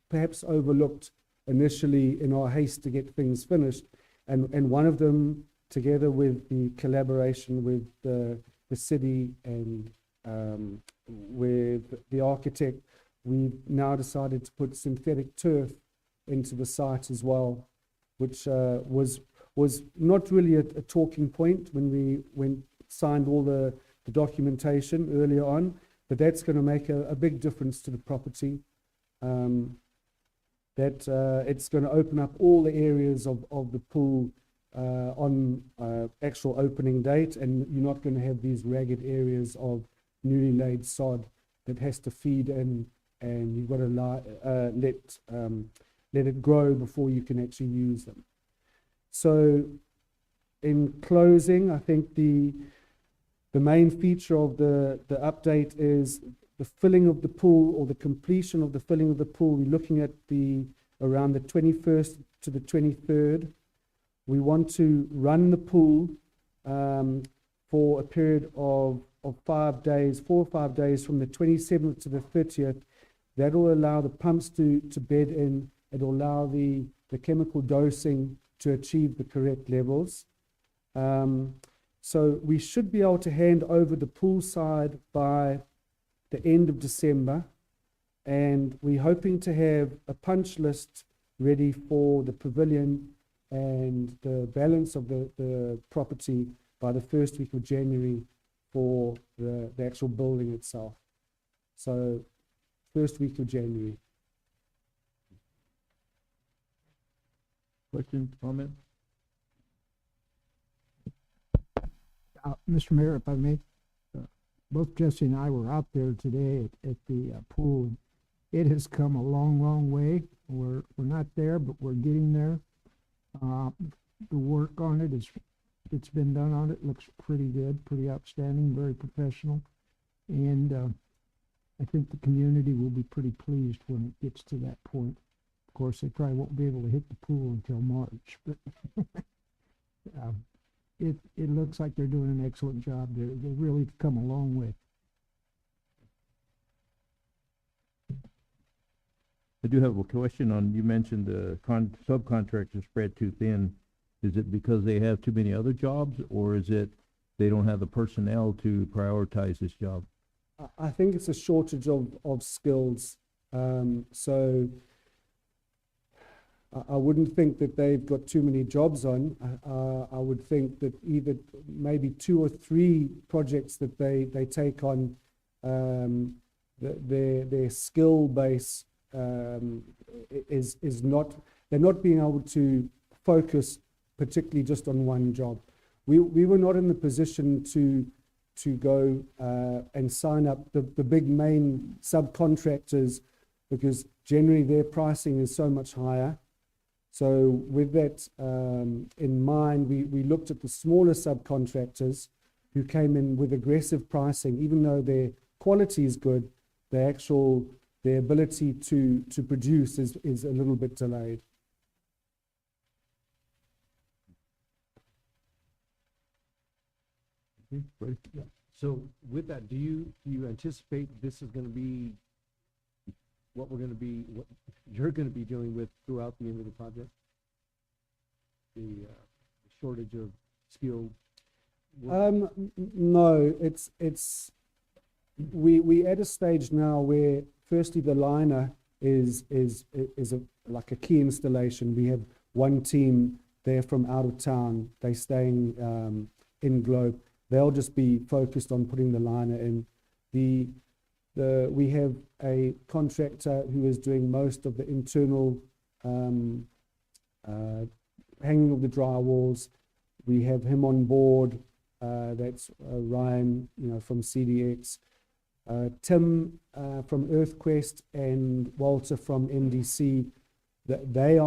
perhaps overlooked initially in our haste to get things finished. And one of them, together with the collaboration with the city and with the architect, we've now decided to put synthetic turf into the site as well, which was not really a talking point when we signed all the documentation earlier on, but that's going to make a big difference to the property. That it's going to open up all the areas of the pool on actual opening date, and you're not going to have these ragged areas of newly laid sod that has to feed in, and you've got to let it grow before you can actually use them. So in closing, I think the main feature of the update is the filling of the pool, or the completion of the filling of the pool. We're looking at around the 21st to the 23rd. We want to run the pool for a period of 5 days, 4 or 5 days, from the 27th to the 30th. That will allow the pumps to bed in. It will allow the chemical dosing to achieve the correct levels. So we should be able to hand over the pool side by the end of December, and we're hoping to have a punch list ready for the pavilion and the balance of the property by the first week of January for the actual building itself. So first week of January. Questions, comments? Mr. Mayor, if I may, both Jesse and I were out there today at the pool. It has come a long, long way. We're not there, but we're getting there. The work on it it's been done on it looks pretty good, pretty outstanding, very professional, and I think the community will be pretty pleased when it gets to that point. Of course, they probably won't be able to hit the pool until March, but it looks like they're doing an excellent job there. They really come a long way. I do have a question on, you mentioned the subcontractors spread too thin. Is it because they have too many other jobs, or is it they don't have the personnel to prioritize this job? I think it's a shortage of skills. So I wouldn't think that they've got too many jobs on. I would think that either maybe 2 or 3 projects that they take on, their skill base is not, they're not being able to focus particularly just on one job. We were not in the position to go and sign up the big main subcontractors, because generally their pricing is so much higher. So with that in mind, we looked at the smaller subcontractors who came in with aggressive pricing. Even though their quality is good, their ability to produce is a little bit delayed. Okay, Freddie? Yeah. So with that, do you anticipate this is gonna be what you're gonna be dealing with throughout the end of the project? The shortage of skilled work? No, we at a stage now where firstly the liner is like a key installation. We have one team there from out of town. They're staying in Globe. They'll just be focused on putting the liner in. We have a contractor who is doing most of the internal hanging of the drywalls. We have him on board. That's Ryan, from CDX. Tim from EarthQuest and Walter from NDC. They've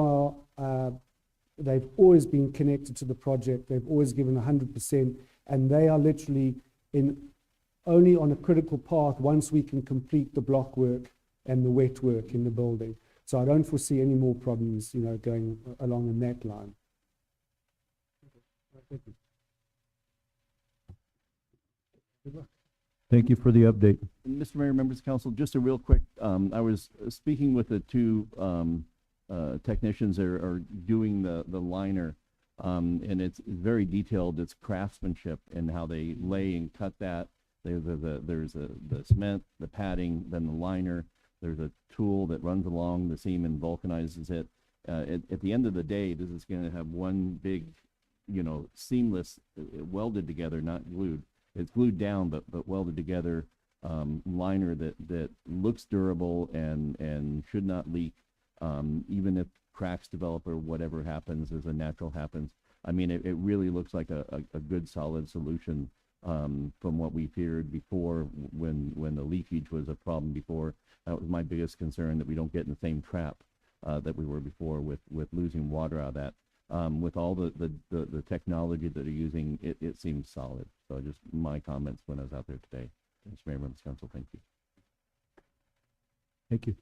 always been connected to the project. They've always given 100%, and they are literally only on a critical path once we can complete the block work and the wet work in the building. So I don't foresee any more problems, going along in that line. Thank you. Good luck. Thank you for the update. Mr. Mayor, members of council, just a real quick, I was speaking with the two technicians that are doing the liner, and it's very detailed. It's craftsmanship and how they lay and cut that. There's the cement, the padding, then the liner. There's a tool that runs along the seam and vulcanizes it. At the end of the day, this is going to have one big, seamless, welded together, not glued. It's glued down, but welded together liner that looks durable and should not leak, even if cracks develop or whatever happens as a natural happens. I mean, it really looks like a good solid solution from what we feared before when the leakage was a problem before. That was my biggest concern, that we don't get in the same trap that we were before with losing water out of that. With all the technology that they're using, it seems solid. So just my comments when I was out there today. Mr. Mayor, members of council, thank you. Thank you.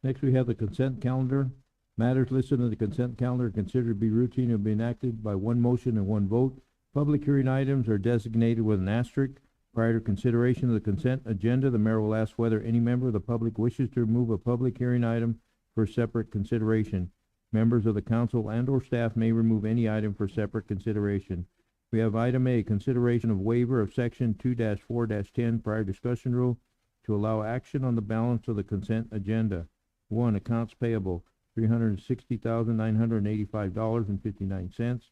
Next, we have the consent calendar. Matters listed on the consent calendar are considered to be routine and be enacted by one motion and one vote. Public hearing items are designated with an asterisk. Prior to consideration of the consent agenda, the mayor will ask whether any member of the public wishes to remove a public hearing item for separate consideration. Members of the council and/or staff may remove any item for separate consideration. We have item A, consideration of waiver of section 2-4-10 prior discussion rule to allow action on the balance of the consent agenda. 1, accounts payable, $360,985.59.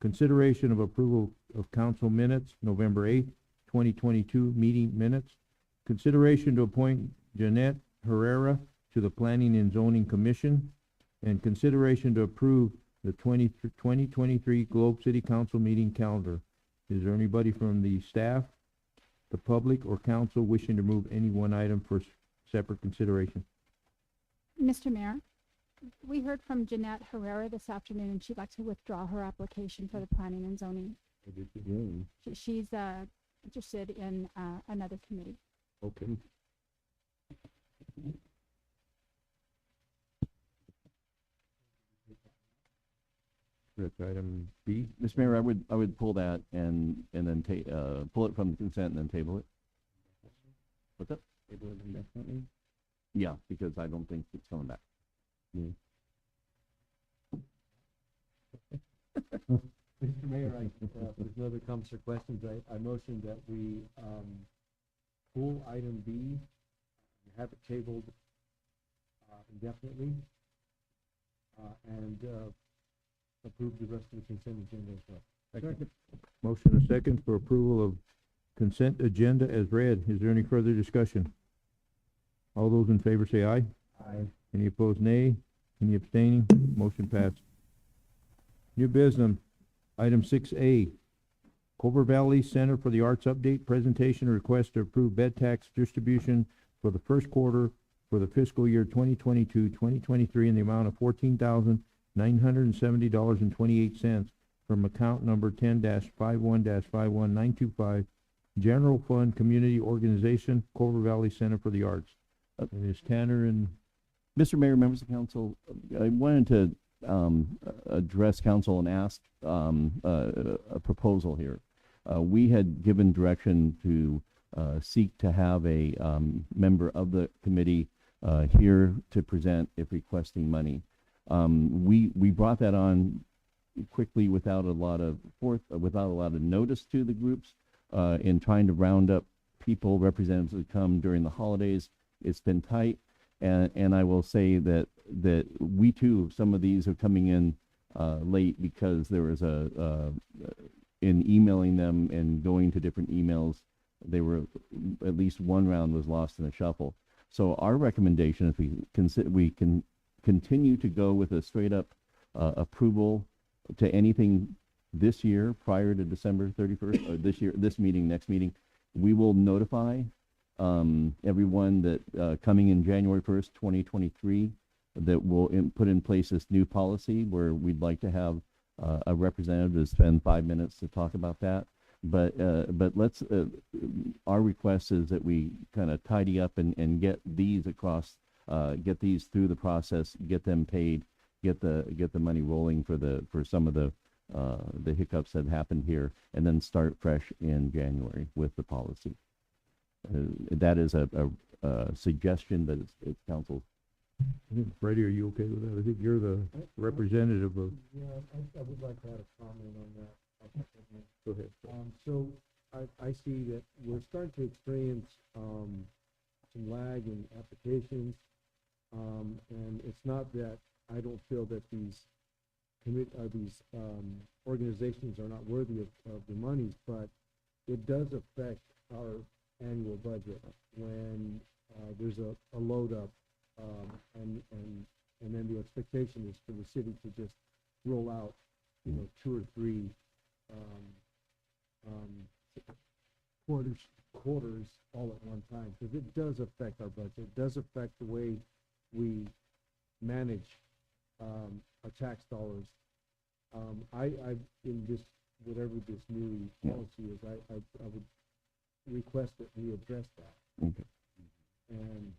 Consideration of approval of council minutes, November 8th, 2022 meeting minutes. Consideration to appoint Jeanette Herrera to the Planning and Zoning Commission, and consideration to approve the 2023 Globe City Council meeting calendar. Is there anybody from the staff, the public, or council wishing to move any one item for separate consideration? Mr. Mayor, we heard from Jeanette Herrera this afternoon, and she'd like to withdraw her application for the planning and zoning. She's interested in another committee. Okay. That's item B. Mr. Mayor, I would pull that and then pull it from the consent and then table it. What's that? Table it indefinitely? Yeah, because I don't think it's coming back. Mr. Mayor, if there's no other comments or questions, I motion that we pull item B, have it tabled indefinitely, and approve the rest of the consent agenda as well. Second. Motion and second for approval of consent agenda as read. Is there any further discussion? All those in favor say aye. Aye. Any opposed, nay. Any abstaining? Motion passed. New business, item 6A, Culver Valley Center for the Arts update presentation, request to approve bed tax distribution for the first quarter for the fiscal year 2022-2023 in the amount of $14,970.28 from account number 10-51-51925, General Fund Community Organization, Culver Valley Center for the Arts. And it's Tanner and Mr. Mayor, members of council, I wanted to address council and ask a proposal here. We had given direction to seek to have a member of the committee here to present if requesting money. We brought that on quickly without a lot of notice to the groups in trying to round up people, representatives to come during the holidays. It's been tight, and I will say that we too, some of these are coming in late because there was in emailing them and going to different emails, they were, at least one round was lost in a shuffle. So our recommendation is we can continue to go with a straight up approval to anything this year prior to December 31st, or this meeting, next meeting. We will notify everyone that coming in January 1st, 2023, that will put in place this new policy where we'd like to have a representative to spend 5 minutes to talk about that. But let's, our request is that we kind of tidy up and get these across, get these through the process, get them paid, get the money rolling for some of the hiccups that happened here, and then start fresh in January with the policy. That is a suggestion, but it's council. Freddie, are you okay with that? I think you're the representative of. Yeah, I would like to add a comment on that. Go ahead. So I see that we're starting to experience some lag in applications. And it's not that I don't feel that these organizations are not worthy of the monies, but it does affect our annual budget when there's a load up, and then the expectation is for the city to just roll out, 2 or 3 quarters all at one time, because it does affect our budget. It does affect the way we manage our tax dollars. I in this, whatever this new policy is, I would request that we address that. Okay. And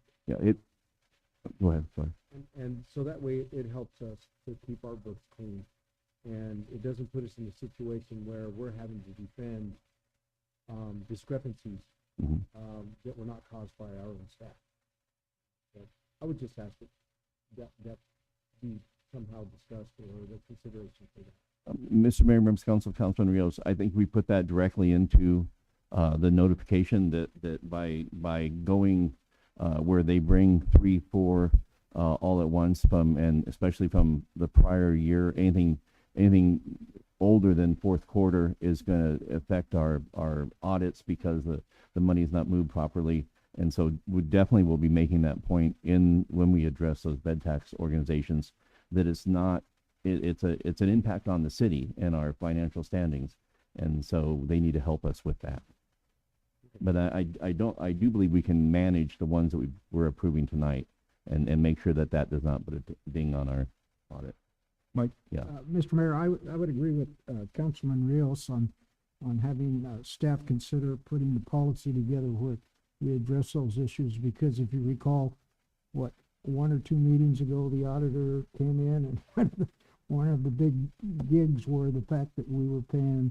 Go ahead, sorry. and so that way it helps us to keep our books clean, and it doesn't put us in a situation where we're having to defend discrepancies that were not caused by our own staff. But I would just ask that be somehow discussed or the consideration for that. Mr. Mayor, members of council, Councilman Rios, I think we put that directly into the notification that by going where they bring 3, 4 all at once and especially from the prior year, anything older than fourth quarter is going to affect our audits because the money is not moved properly. And so we definitely will be making that point when we address those bed tax organizations, that it's not, it's an impact on the city and our financial standings. And so they need to help us with that. But I do believe we can manage the ones that we're approving tonight and make sure that does not put a ding on our audit. Mike? Yeah. Mr. Mayor, I would agree with Councilman Rios on having staff consider putting the policy together where we address those issues, because if you recall, 1 or 2 meetings ago, the auditor came in and one of the big gigs were the fact that we were paying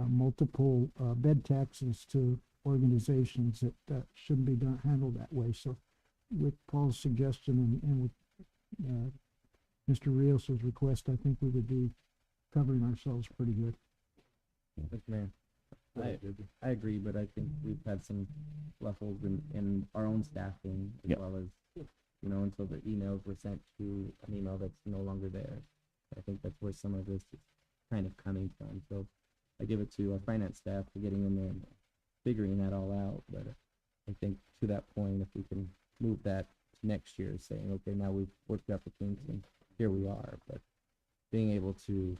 multiple bed taxes to organizations that shouldn't be handled that way. So with Paul's suggestion and with Mr. Rios's request, I think we would be covering ourselves pretty good. Mr. Mayor, I agree, but I think we've had some ruffles in our own staffing as well as, until the emails were sent to an email that's no longer there. I think that's where some of this is kind of coming from. So I give it to our finance staff for getting in there and figuring that all out. But I think to that point, if we can move that to next year, saying, okay, now we've worked out the kinks and here we are, but being able to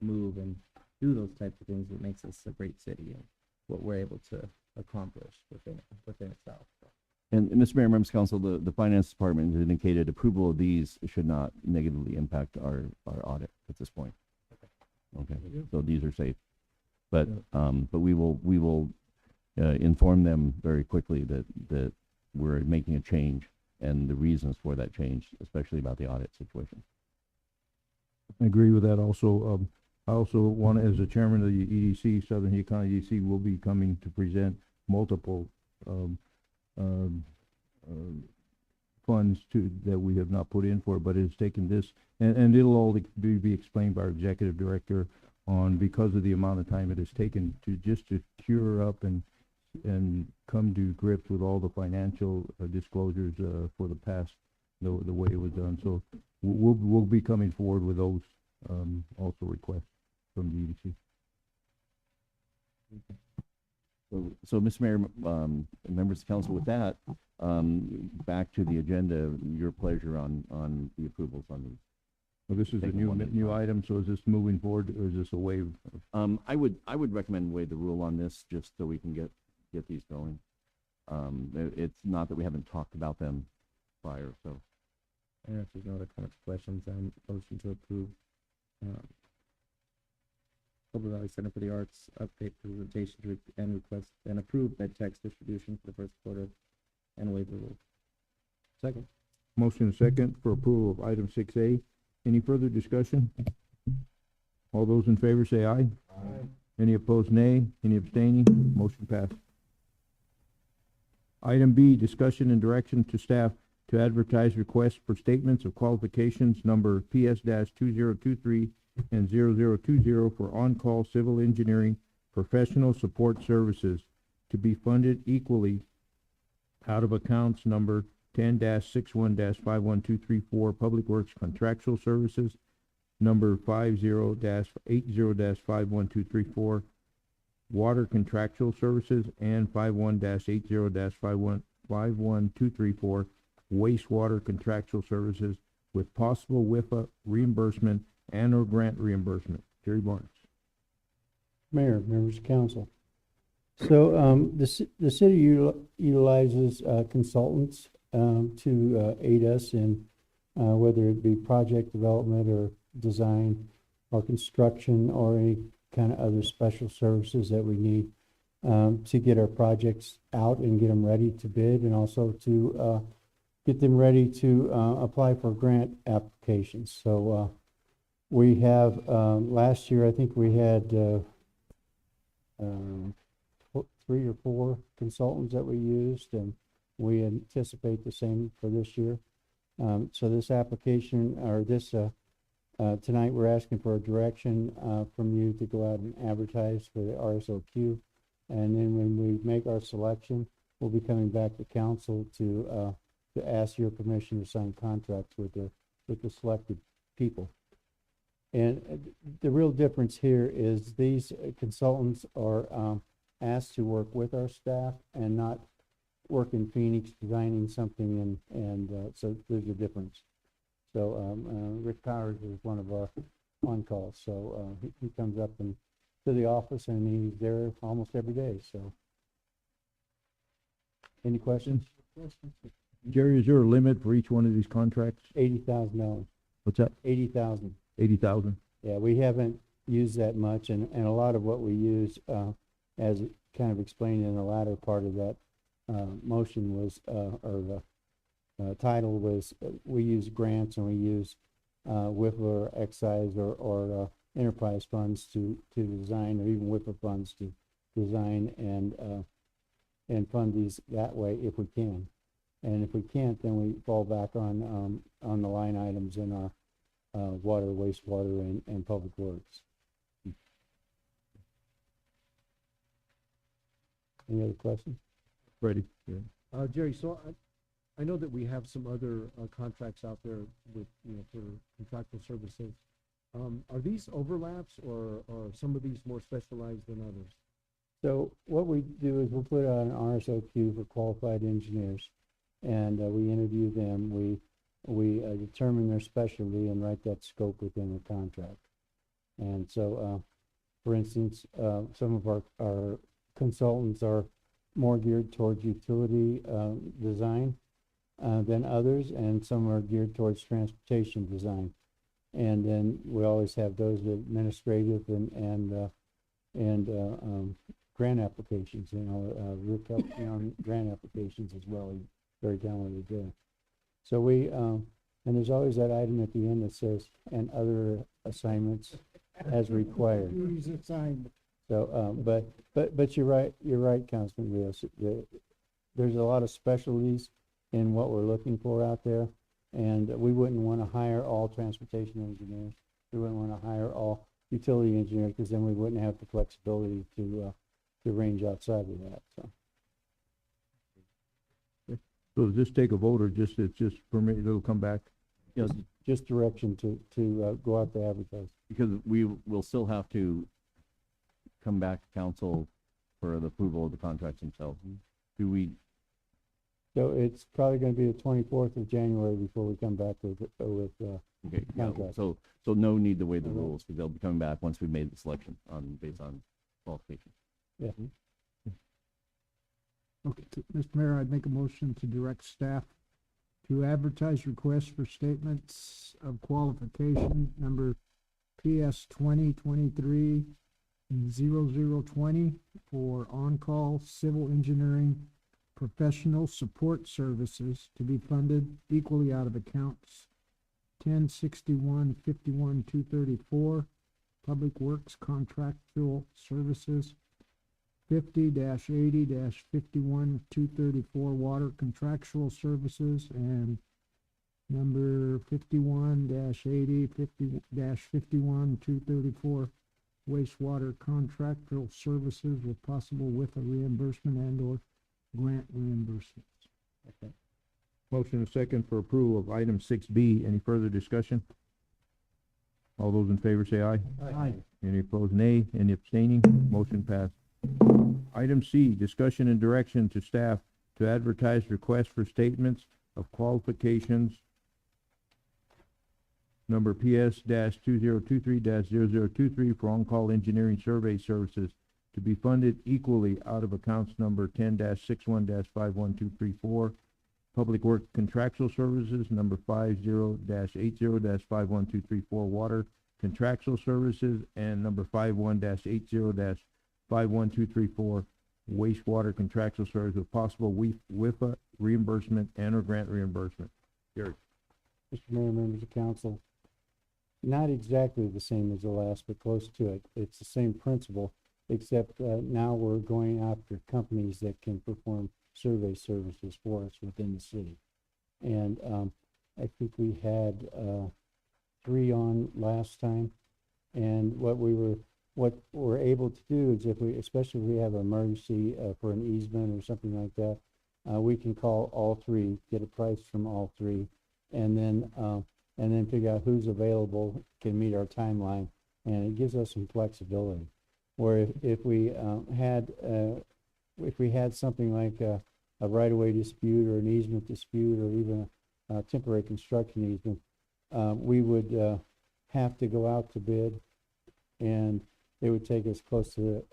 move and do those types of things, what makes us a great city and what we're able to accomplish within itself. And Mr. Mayor, members of council, the finance department has indicated approval of these should not negatively impact our audit at this point. Okay, so these are safe, but we will inform them very quickly that we're making a change and the reasons for that change, especially about the audit situation. agree with that also. I also want, as the chairman of the EDC, Southern Utah County EDC, will be coming to present multiple, um, funds that we have not put in for, but it's taken this, and it'll all be explained by our executive director on, because of the amount of time it has taken to cure up and come to grips with all the financial disclosures for the past, the way it was done. So we'll be coming forward with those also requests from the EDC. So, Mr. Mayor, members of council, with that, back to the agenda, your pleasure on the approvals on these. Well, this is a Take them one at a new time. item, so is this moving forward, or is this a waive? I would recommend waive the rule on this, just so we can get these going. It's not that we haven't talked about them prior, so. I don't know if there's no other comments or questions. Motion to approve. Cobble Valley Center for the Arts update presentation and request and approve MedTech's distribution for the first quarter and waive the rule. Second. Motion and second for approval of item 6A. Any further discussion? All those in favor say aye. Aye. Any opposed, nay. Any abstaining? Motion passed. Item B, discussion and direction to staff to advertise requests for statements of qualifications number PS-2023 and 0020 for on-call civil engineering professional support services to be funded equally out of accounts number 10-61-51234 Public Works Contractual Services, number 50-80-51234 Water Contractual Services, and 51-80-51234 Wastewater Contractual Services, with possible WIFA reimbursement and or grant reimbursement. Jerry Barnes. Mayor, members of council. So, the city utilizes, consultants, to, aid us in, whether it be project development or design or construction or any kind of other special services that we need, to get our projects out and get them ready to bid, and also to, get them ready to, apply for grant applications. So, we have, last year, I think we had, 3 or 4 consultants that we used, and we anticipate the same for this year. So this application, or this, tonight, we're asking for a direction, from you to go out and advertise for the RSOQ. And then when we make our selection, we'll be coming back to council to ask your permission to sign contracts with the selected people. And the real difference here is these consultants are, asked to work with our staff and not work in Phoenix designing something, and so there's a difference. So Rick Powers is one of our on-calls, so he comes up to the office and he's there almost every day, so. Any questions? Jerry, is there a limit for each one of these contracts? $80,000. What's that? 80,000. 80,000? Yeah, we haven't used that much, and a lot of what we use, as kind of explained in the latter part of that motion was, or the title was, we use grants and we use WIFA or excise or enterprise funds to design, or even WIFA funds to design and fund these that way if we can. And if we can't, then we fall back on the line items in our water, wastewater, and public works. Any other questions? Ready? Jerry, so I know that we have some other contracts out there with, for contractual services. Are these overlaps, or are some of these more specialized than others? So what we do is we'll put out an RSOQ for qualified engineers, and we interview them. We determine their specialty and write that scope within the contract. And so, for instance, some of our consultants are more geared towards utility design than others, and some are geared towards transportation design. And then we always have those administrative and grant applications. Rick helps me on grant applications as well. He's very talented there. So we And there's always that item at the end that says, and other assignments as required. Duties assigned. So, but you're right, Councilman Rios. There's a lot of specialties in what we're looking for out there. And we wouldn't want to hire all transportation engineers. We wouldn't want to hire all utility engineers, because then we wouldn't have the flexibility to range outside of that, so. So does this take a vote or it's just permit, it'll come back? Yes, Just direction to go out to advertise. because we will still have to come back to council for the approval of the contracts themselves. Do we, So it's probably gonna be the 24th of January before we come back with, okay, yeah, Contract. so no need to waive the rules, because they'll be coming back once we've made the selection based on qualification. yeah. Okay, Mr. Mayor, I'd make a motion to direct staff to advertise requests for statements of qualification number PS 2023-0020 for on-call civil engineering professional support services to be funded equally out of accounts 1061-51-234, Public Works Contractual Services, 50-80-51-234 Water Contractual Services, and number 51-80-51-234 Wastewater Contractual Services with possible WIFA reimbursement and/or grant reimbursements. Okay. Motion and second for approval of item 6B. Any further discussion? All those in favor say aye. Aye. Any opposed, nay. Any abstaining? Motion passed. Item C, discussion and direction to staff to advertise requests for statements of qualifications number PS-2023-0023 for on-call engineering survey services to be funded equally out of accounts number 10-61-51234, Public Work Contractual Services, number 50-80-51234, Water Contractual Services, and number 51-80-51234, Wastewater Contractual Services with possible WIFA reimbursement and/or grant reimbursement. Gary. Mr. Mayor, members of council, not exactly the same as the last, but close to it. It's the same principle, except now we're going after companies that can perform survey services for us within the city. And I think we had 3 on last time. And what we're able to do is especially if we have an emergency for an easement or something like that, we can call all 3, get a price from all 3, and then figure out who's available, can meet our timeline, and it gives us some flexibility. Where if we had something like a right-of-way dispute or an easement dispute or even a temporary construction easement, we would have to go out to bid, and it would take us close to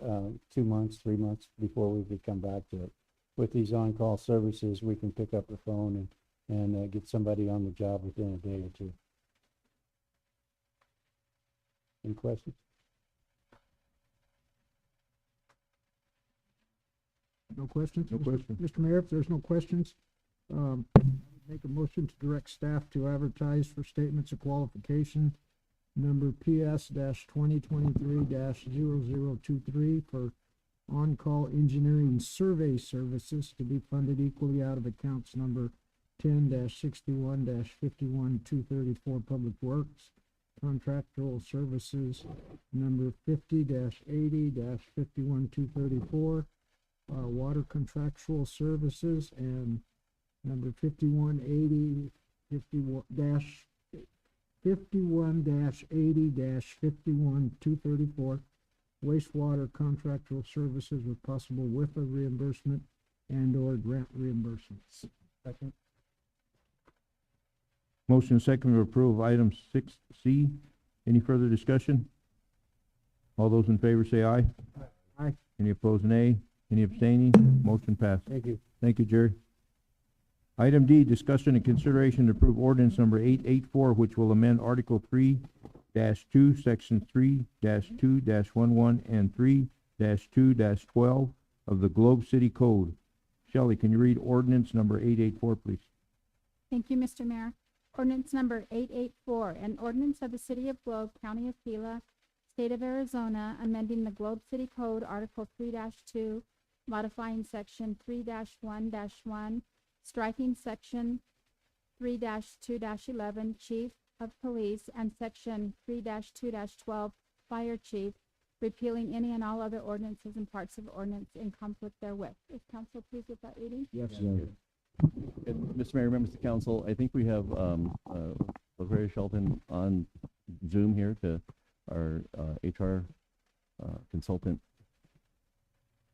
2 months, 3 months before we could come back to it. With these on-call services, we can pick up the phone and get somebody on the job within a day or 2. Any questions? No questions? No questions. Mr. Mayor, if there's no questions, make a motion to direct staff to advertise for statements of qualification number PS-2023-0023 for on-call engineering survey services to be funded equally out of accounts number 10-61-51-234 Public Works Contractual Services, number 50-80-51-234 Water Contractual Services, and number 51-80-51-234 Wastewater Contractual Services with possible WIFA reimbursement and/or grant reimbursements. Second. Motion second to approve item 6C. Any further discussion? All those in favor say aye. Aye. Any opposed, nay. Any abstaining? Motion passed. Thank you. Thank you, Jerry. Item D, discussion and consideration to approve ordinance number 884, which will amend Article 3-2, Section 3-2-11 and 3-2-12 of the Globe City Code. Shelley, can you read ordinance number 884, please? Thank you, Mr. Mayor. Ordinance number 884, an ordinance of the City of Globe, County of Gila, State of Arizona, amending the Globe City Code, Article 3-2, modifying Section 3-1-1, striking Section 3-2-11, Chief of Police, and Section 3-2-12, Fire Chief, repealing any and all other ordinances and parts of ordinance in conflict therewith. Is council pleased with that reading? Yes, And Mr. Mayor, members of the council, I think we have Lavera Shelton on Zoom here to our HR consultant.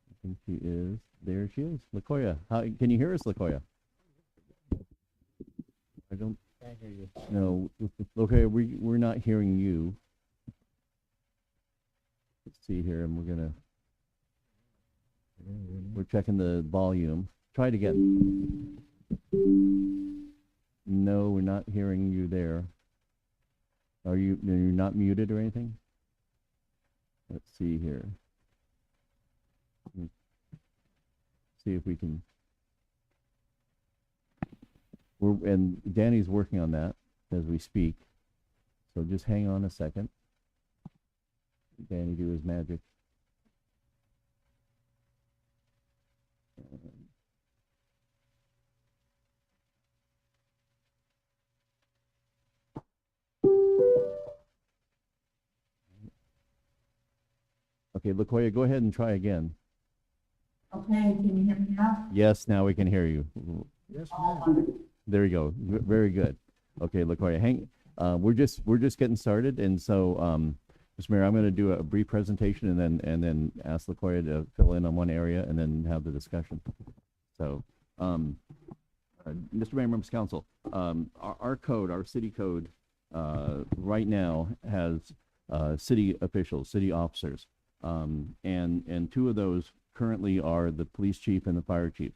I think she is. There she is. Lakoya, how, can you hear us, Lakoya? I don't. Can't hear you. No, okay, we're not hearing you. Let's see here, and we're checking the volume. Try it again. No, we're not hearing you there. You're not muted or anything? Let's see here. See if we can. And Danny's working on that as we speak. So just hang on a second. Danny do his magic. Okay, Lakoya, go ahead and try again. Okay, can you hear me now? Yes, now we can hear you. Yes, ma'am. There you go. Very good. Okay, Lakoya, we're just getting started, and so, Mr. Mayor, I'm going to do a brief presentation and then ask Lakoya to fill in on one area and then have the discussion. So, Mr. Mayor, members of council, our code, our city code, right now has city officials, city officers, and two of those currently are the police chief and the fire chief.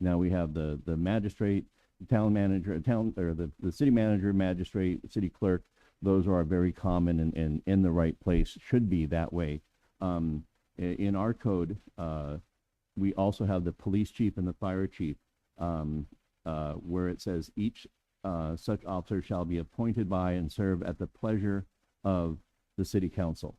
Now we have the magistrate, town manager, the city manager, magistrate, city clerk. Those are very common and in the right place, should be that way. In our code, we also have the police chief and the fire chief, where it says each such officer shall be appointed by and serve at the pleasure of the city council.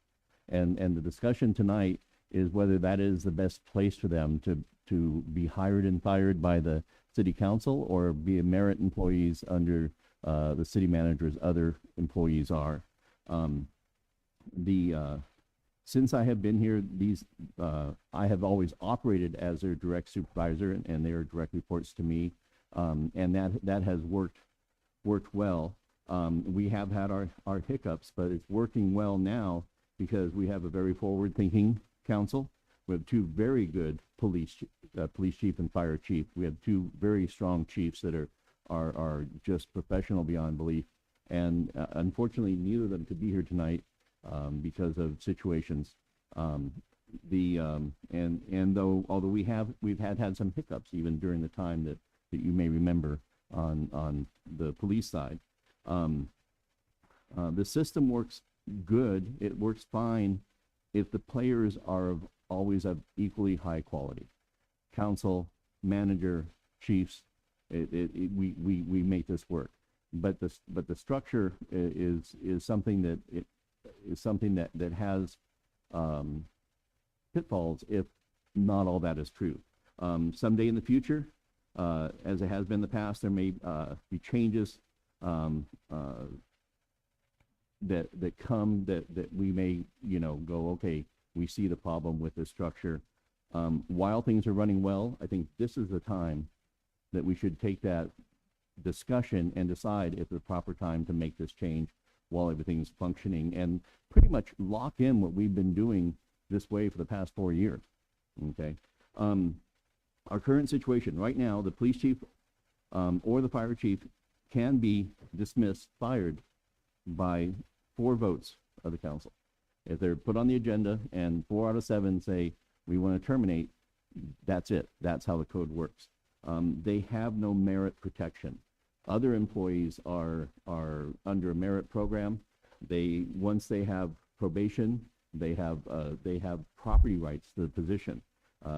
And the discussion tonight is whether that is the best place for them to be hired and fired by the city council or be merit employees under the city manager's other employees are. Since I have been here, I have always operated as their direct supervisor and their direct reports to me, and that has worked well. We have had our hiccups, but it's working well now because we have a very forward-thinking council. We have two very good police chief and fire chief. We have two very strong chiefs that are just professional beyond belief. And unfortunately, neither of them could be here tonight because of situations. Although we've had some hiccups even during the time that you may remember on the police side. The system works good. It works fine if the players are always of equally high quality. Council, manager, chiefs, we make this work. But the structure is something that has pitfalls if not all that is true. Someday in the future, as it has been in the past, there may be changes that come that we may go, okay, we see the problem with this structure. While things are running well, I think this is the time that we should take that discussion and decide if it's the proper time to make this change while everything's functioning and pretty much lock in what we've been doing this way for the past 4 years. Okay. Our current situation right now, the police chief or the fire chief can be dismissed, fired by 4 votes of the council. If they're put on the agenda and 4 out of 7 say we want to terminate, that's it. That's how the code works. They have no merit protection. Other employees are under a merit program. Once they have probation, they have property rights to the position.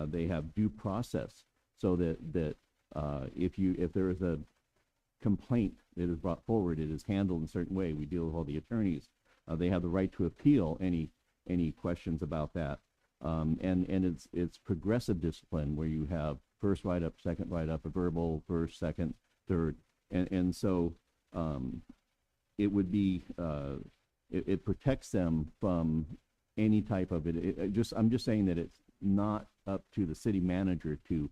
They have due process, so that if there is complaint that is brought forward, it is handled in a certain way. We deal with all the attorneys. They have the right to appeal any questions about that. And it's progressive discipline where you have first write-up, second write-up, a verbal, first, second, third. And so it would be, it protects them from any type of I'm just saying that it's not up to the city manager to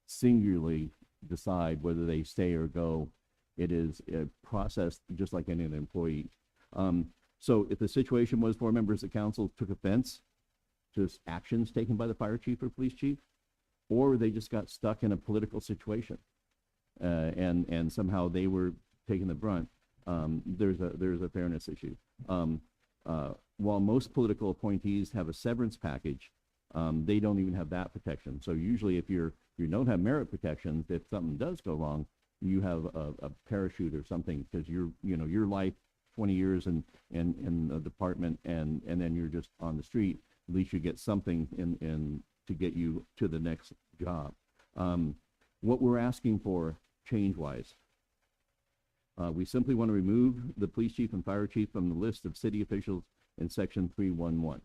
singularly decide whether they stay or go. It is a process just like any other employee. So if the situation was 4 members of council took offense to actions taken by the fire chief or police chief, or they just got stuck in a political situation, and somehow they were taking the brunt, there's a fairness issue. While most political appointees have a severance package, they don't even have that protection. So usually if you don't have merit protections, if something does go wrong, you have a parachute or something, because your life 20 years in the department and then you're just on the street, at least you get something in to get you to the next job. What we're asking for change-wise, we simply want to remove the police chief and fire chief from the list of city officials in section 311.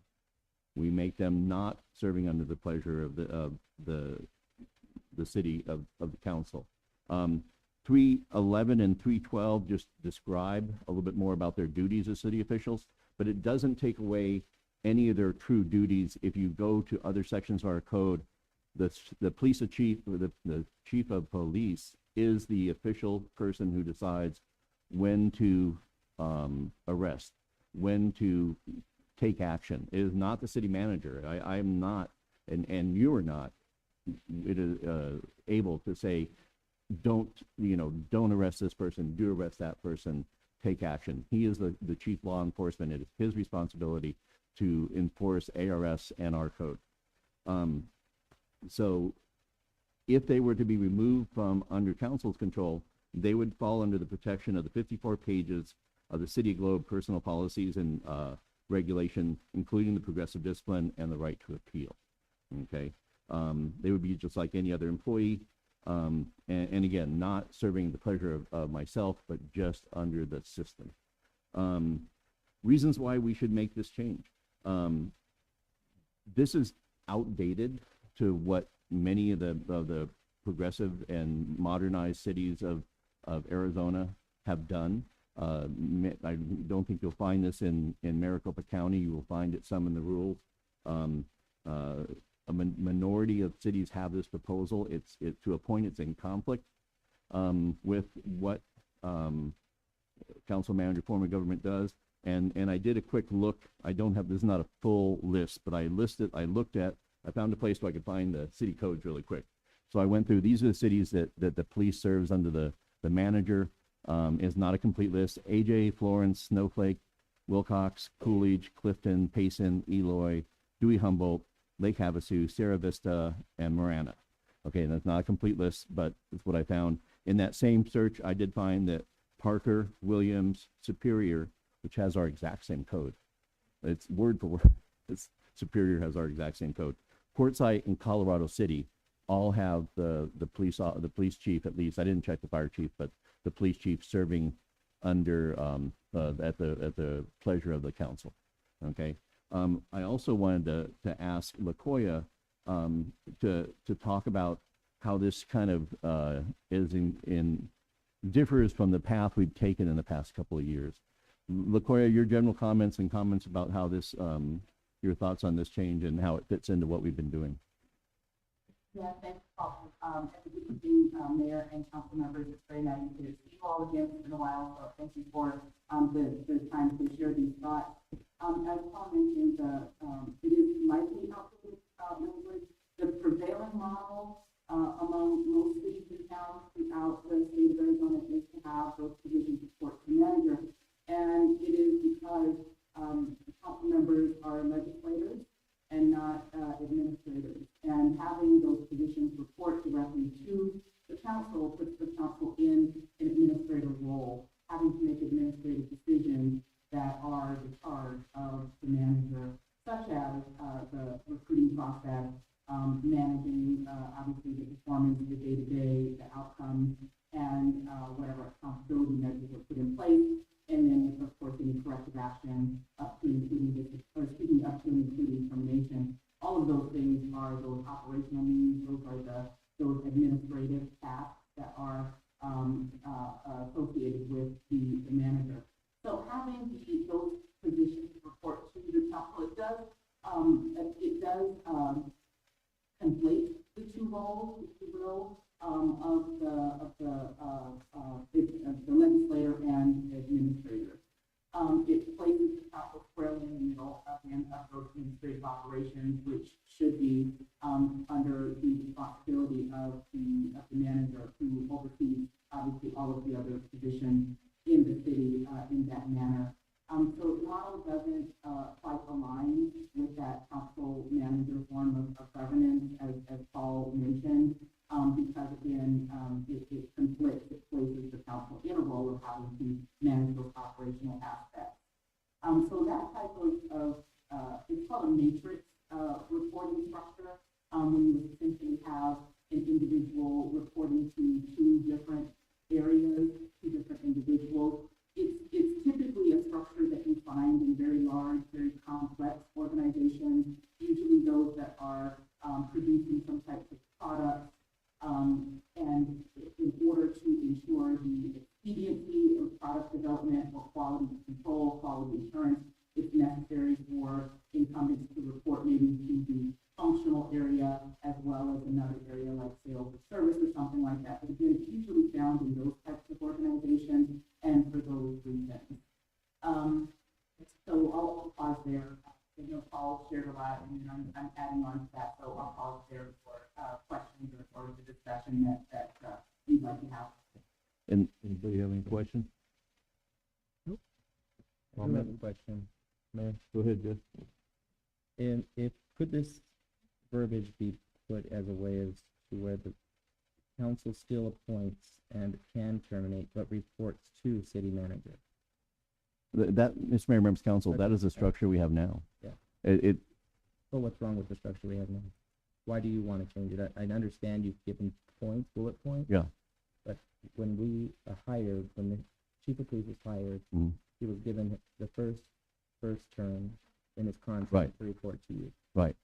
We make them not serving under the pleasure of the city of the council. 311 and 312 just describe a little bit more about their duties as city officials, but it doesn't take away any of their true duties. If you go to other sections of our code, the police chief, or the chief of police, is the official person who decides when to arrest, when to take action. It is not the city manager. I am not, and you are not, able to say, don't arrest this person, do arrest that person, take action. He is the chief law enforcement. It is his responsibility to enforce ARS and our code. So if they were to be removed from under council's control, they would fall under the protection of the 54 pages of the City of Globe personal policies and regulation, including the progressive discipline and the right to appeal. Okay, they would be just like any other employee, and again, not serving the pleasure of myself, but just under the system. Reasons why we should make this change. This is outdated to what many of the progressive and modernized cities of Arizona have done. I don't think you'll find this in Maricopa County. You will find it some in the rural. A minority of cities have this proposal. It's to a point it's in conflict with what council manager form of government does. And I did a quick look. I don't have, this is not a full list, but I found a place where I could find the city codes really quick. So I went through, these are the cities that the police serves under the manager. Is not a complete list. AJ, Florence, Snowflake, Wilcox, Coolidge, Clifton, Payson, Eloy, Dewey Humboldt, Lake Havasu, Sierra Vista, and Marana. Okay, that's not a complete list, but that's what I found. In that same search, I did find that Parker, Williams, Superior, which has our exact same code. It's word for word. Superior has our exact same code. Quartzsite and Colorado City all have the police chief, at least. I didn't check the fire chief, but the police chief serving under at the pleasure of the council. Okay. I also wanted to ask LaCoya to talk about how this kind of differs from the path we've taken in the past couple of years. LaCoya, your general comments about how this, your thoughts on this change and how it fits into what we've been doing. Yeah, thanks, Paul. As a good evening, Mayor and council members. It's very nice to see you all again. It's been a while, so thank you for the time to share these thoughts. As Paul mentioned, it is likely outdated language. The prevailing model among most cities and towns throughout the state of Arizona is to have those positions report to the manager, and it is because council members are legislators and not administrators. And having those positions report directly to the council puts the council in an administrative role, having to make administrative decisions that are the charge of the manager, such as the recruiting process, managing obviously the performance of the day-to-day, the outcomes, and, whatever accountability measures are put in place. And then, of course, any corrective action up to including up to and including termination. All of those things are those operational needs, those are those administrative tasks that are, associated with the manager. So having those positions report to the council, it does conflate the two roles, if you will, of the legislator and administrator. It places the council squarely in the middle of those administrative operations, which should be under the responsibility of the manager, who oversees obviously all of the other positions in the city in that manner. So the model doesn't quite align with that council manager form of governance, as Paul mentioned, because again, it conflicts, it places the council in a role of having to manage those operational aspects. So that type of it's called a matrix reporting structure, when you essentially have an individual reporting to two different areas, two different individuals. It's typically a structure that you find in very large, very complex organizations, usually those that are producing some types of products. And in order to ensure the expediency of product development or quality control, quality assurance, it's necessary for incumbents to report maybe to the functional area as well as another area like sales or service or something like that. But again, it's usually found in those types of organizations and for those reasons. So I'll pause there. I know Paul shared a lot, and then I'm adding on to that, so I'll pause there for questions or the discussion that you'd like to have. And anybody have any questions? Nope. I do have a question, Mayor. Go ahead, Jeff. And could this verbiage be put as a way as to where the council still appoints and can terminate, but reports to city manager? That, Mr. Mayor, members of council, that is the structure we have now. Yeah. But what's wrong with the structure we have now? Why do you want to change it? I understand you've given points, bullet points. Yeah. But when we hired, when the chief of police was hired, Mhm. he was given the first term in his contract Right. to report to you. Right.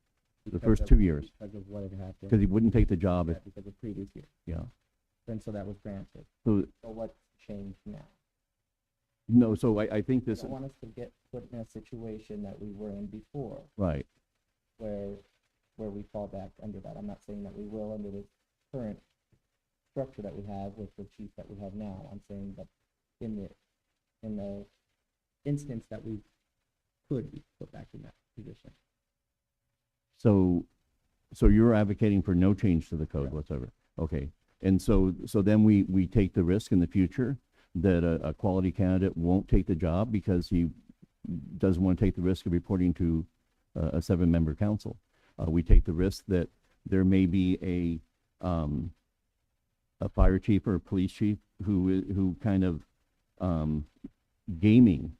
The Because first of- 2 years, Because of what had happened. because he wouldn't take the job if, Because of previous year. yeah. And so that was granted. So, So what's changed now? no, so I think I this, don't want us to get put in a situation that we were in before, right, where we fall back under that. I'm not saying that we will under this current structure that we have with the chief that we have now. I'm saying that in the instance that we could be put back in that position. so you're advocating for no change to the code Correct. whatsoever? Okay, and so then we take the risk in the future that a quality candidate won't take the job because he doesn't want to take the risk of reporting to a 7-member council. We take the risk that there may be a fire chief or a police chief who kind of gaming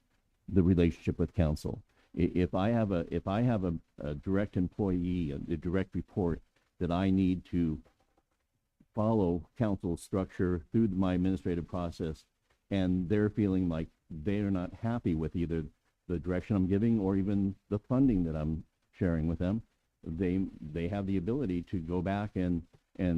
the relationship with council. If I have a direct employee, a direct report that I need to follow council structure through my administrative process, and they're feeling like they're not happy with either the direction I'm giving or even the funding that I'm sharing with them, they have the ability to go back and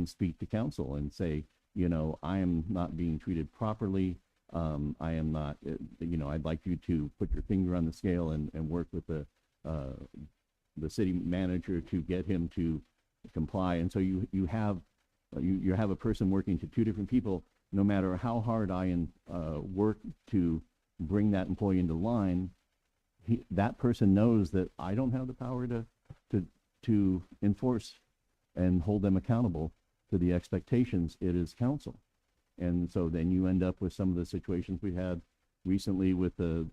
speak to council and say, you know, I am not being treated properly. I am not, you know, I'd like you to put your finger on the scale and work with the city manager to get him to comply. And so you have a person working to 2 different people. No matter how hard I work to bring that employee into line, that person knows that I don't have the power to enforce and hold them accountable to the expectations. It is council. And so then you end up with some of the situations we had recently with the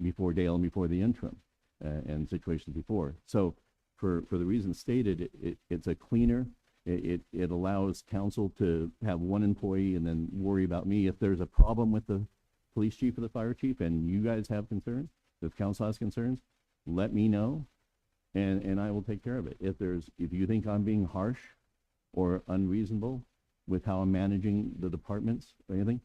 before Dale and before the interim and situations before. So for the reasons stated, it's a cleaner. It allows council to have one employee and then worry about me. If there's a problem with the police chief or the fire chief and you guys have concerns, if council has concerns, let me know and I will take care of it. If you think I'm being harsh or unreasonable, with how I'm managing the departments or anything,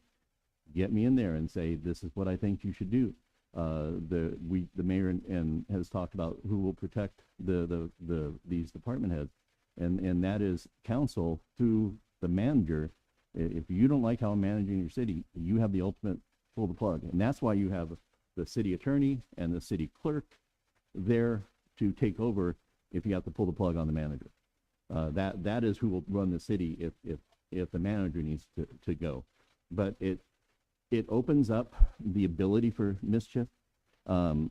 get me in there and say, this is what I think you should do. The mayor and has talked about who will protect these department heads. And that is council through the manager. If you don't like how I'm managing your city, you have the ultimate pull the plug. And that's why you have the city attorney and the city clerk there to take over if you have to pull the plug on the manager. That is who will run the city if the manager needs to go. But it opens up the ability for mischief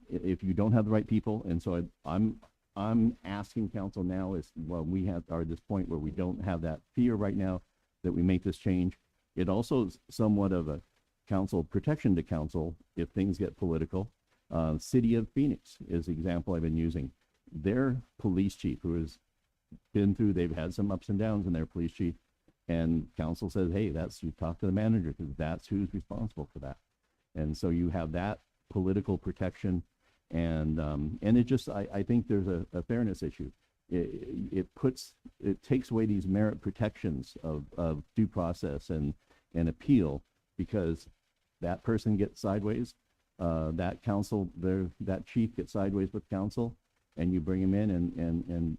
if you don't have the right people. And so I'm asking council now is, well, are at this point where we don't have that fear right now that we make this change. It also is somewhat of a council protection to council if things get political. City of Phoenix is the example I've been using. Their police chief, who has been through, they've had some ups and downs in their police chief, and council says, hey, you talk to the manager because that's who's responsible for that. And so you have that political protection, and it just, I think there's a fairness issue. It takes away these merit protections of due process and appeal, because that person gets sideways, that chief gets sideways with council, and you bring him in and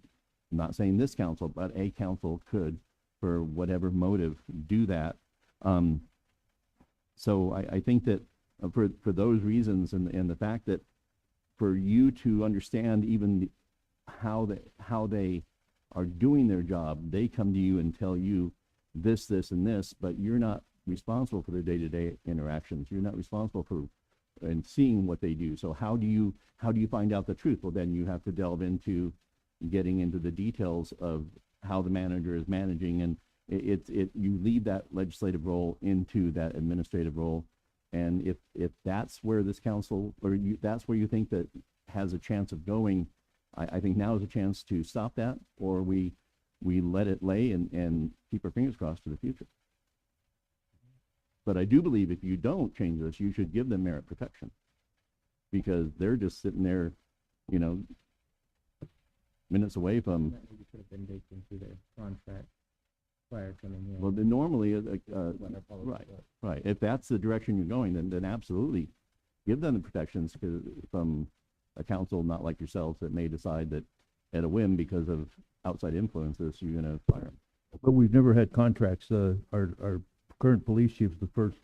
not saying this council, but a council could, for whatever motive, do that. So I think that for those reasons and the fact that for you to understand even how they are doing their job, they come to you and tell you this, and this, but you're not responsible for their day-to-day interactions. You're not responsible for and seeing what they do. So how do you find out the truth? Well, then you have to delve into getting into the details of how the manager is managing, and you leave that legislative role into that administrative role. And if that's where this council, that's where you think that has a chance of going, I think now is a chance to stop that, or we let it lay and keep our fingers crossed to the future. But I do believe if you don't change this, you should give them merit protection, because they're just sitting there, minutes away from. That maybe could have been baked into their contract prior to coming in. Well, then normally, Right. right. If that's the direction you're going, then absolutely give them the protections from a council not like yourselves that may decide that at a whim because of outside influences you're going to fire them. But we've never had contracts. Our current police chief is the first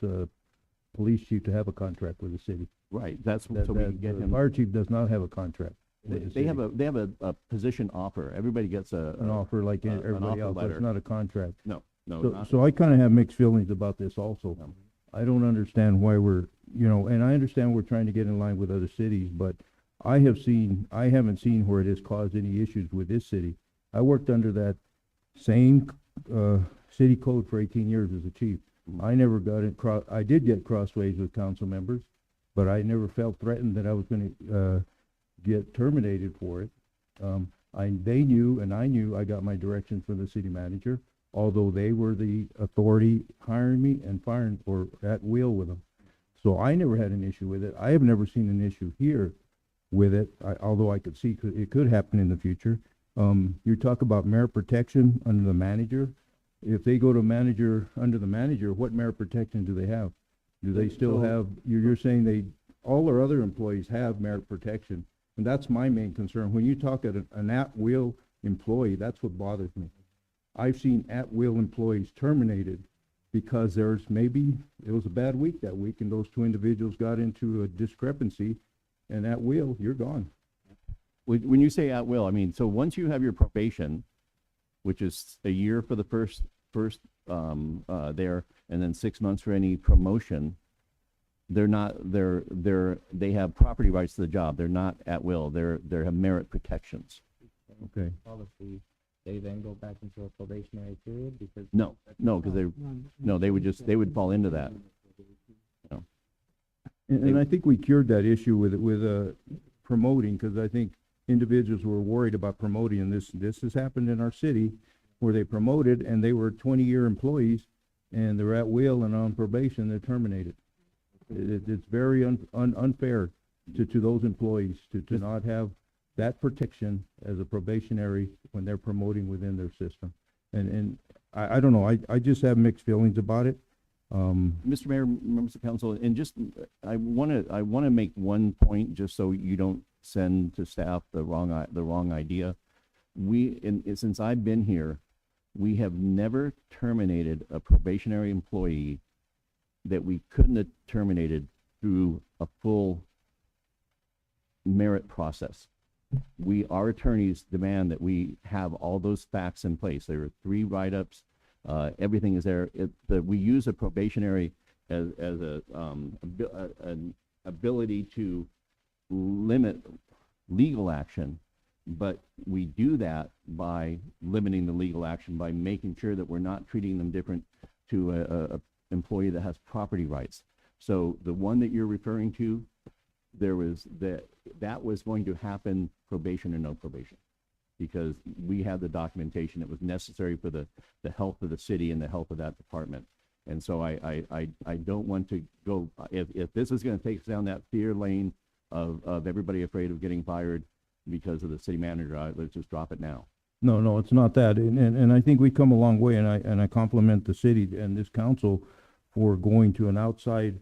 police chief to have a contract with the city. Right. So we can get the him. fire chief does not have a contract. They have a position offer. Everybody gets an offer like everybody else, but it's not a contract. No. So I kind of have mixed feelings about this also. I don't understand why we're, and I understand we're trying to get in line with other cities, but I haven't seen where it has caused any issues with this city. I worked under that same city code for 18 years as a chief. I never got I did get crossways with council members, but I never felt threatened that I was going to get terminated for it. They knew, and I knew I got my directions from the city manager, although they were the authority hiring me and firing or at will with them. So I never had an issue with it. I have never seen an issue here with it, although I could see it could happen in the future. You talk about merit protection under the manager. If they go to under the manager, what merit protection do they have? Do they still have, you're saying all our other employees have merit protection. And that's my main concern. When you talk at an at-will employee, that's what bothers me. I've seen at-will employees terminated because it was a bad week that week, and those two individuals got into a discrepancy, and at will, you're gone. When you say at will, I mean, so once you have your probation, which is a year for the first there, and then 6 months for any promotion, they have property rights to the job. They're not at will. They have merit protections. Okay. Policy, they then go back into a probationary period because. No, because they would fall into that. And I think we cured that issue with promoting, because I think individuals were worried about promoting, and this has happened in our city where they promoted and they were 20-year employees and they're at will and on probation, they're terminated. It's very unfair to those employees to not have that protection as a probationary when they're promoting within their system. And I don't know, I just have mixed feelings about it. Mr. Mayor, members of council, and just, I wanna make one point, just so you don't send to staff the wrong idea. Since I've been here, we have never terminated a probationary employee that we couldn't have terminated through a full merit process. Our attorneys demand that we have all those facts in place. There are 3 write-ups, everything is there. We use a probationary as an ability to limit legal action, but we do that by limiting the legal action, by making sure that we're not treating them different to a employee that has property rights. So the one that you're referring to, that was going to happen probation or no probation, because we had the documentation that was necessary for the health of the city and the health of that department. And so I don't want to go, if this is going to take us down that fear lane of everybody afraid of getting fired because of the city manager, let's just drop it now. No, it's not that, and I think we come a long way, and I compliment the city and this council for going to an outside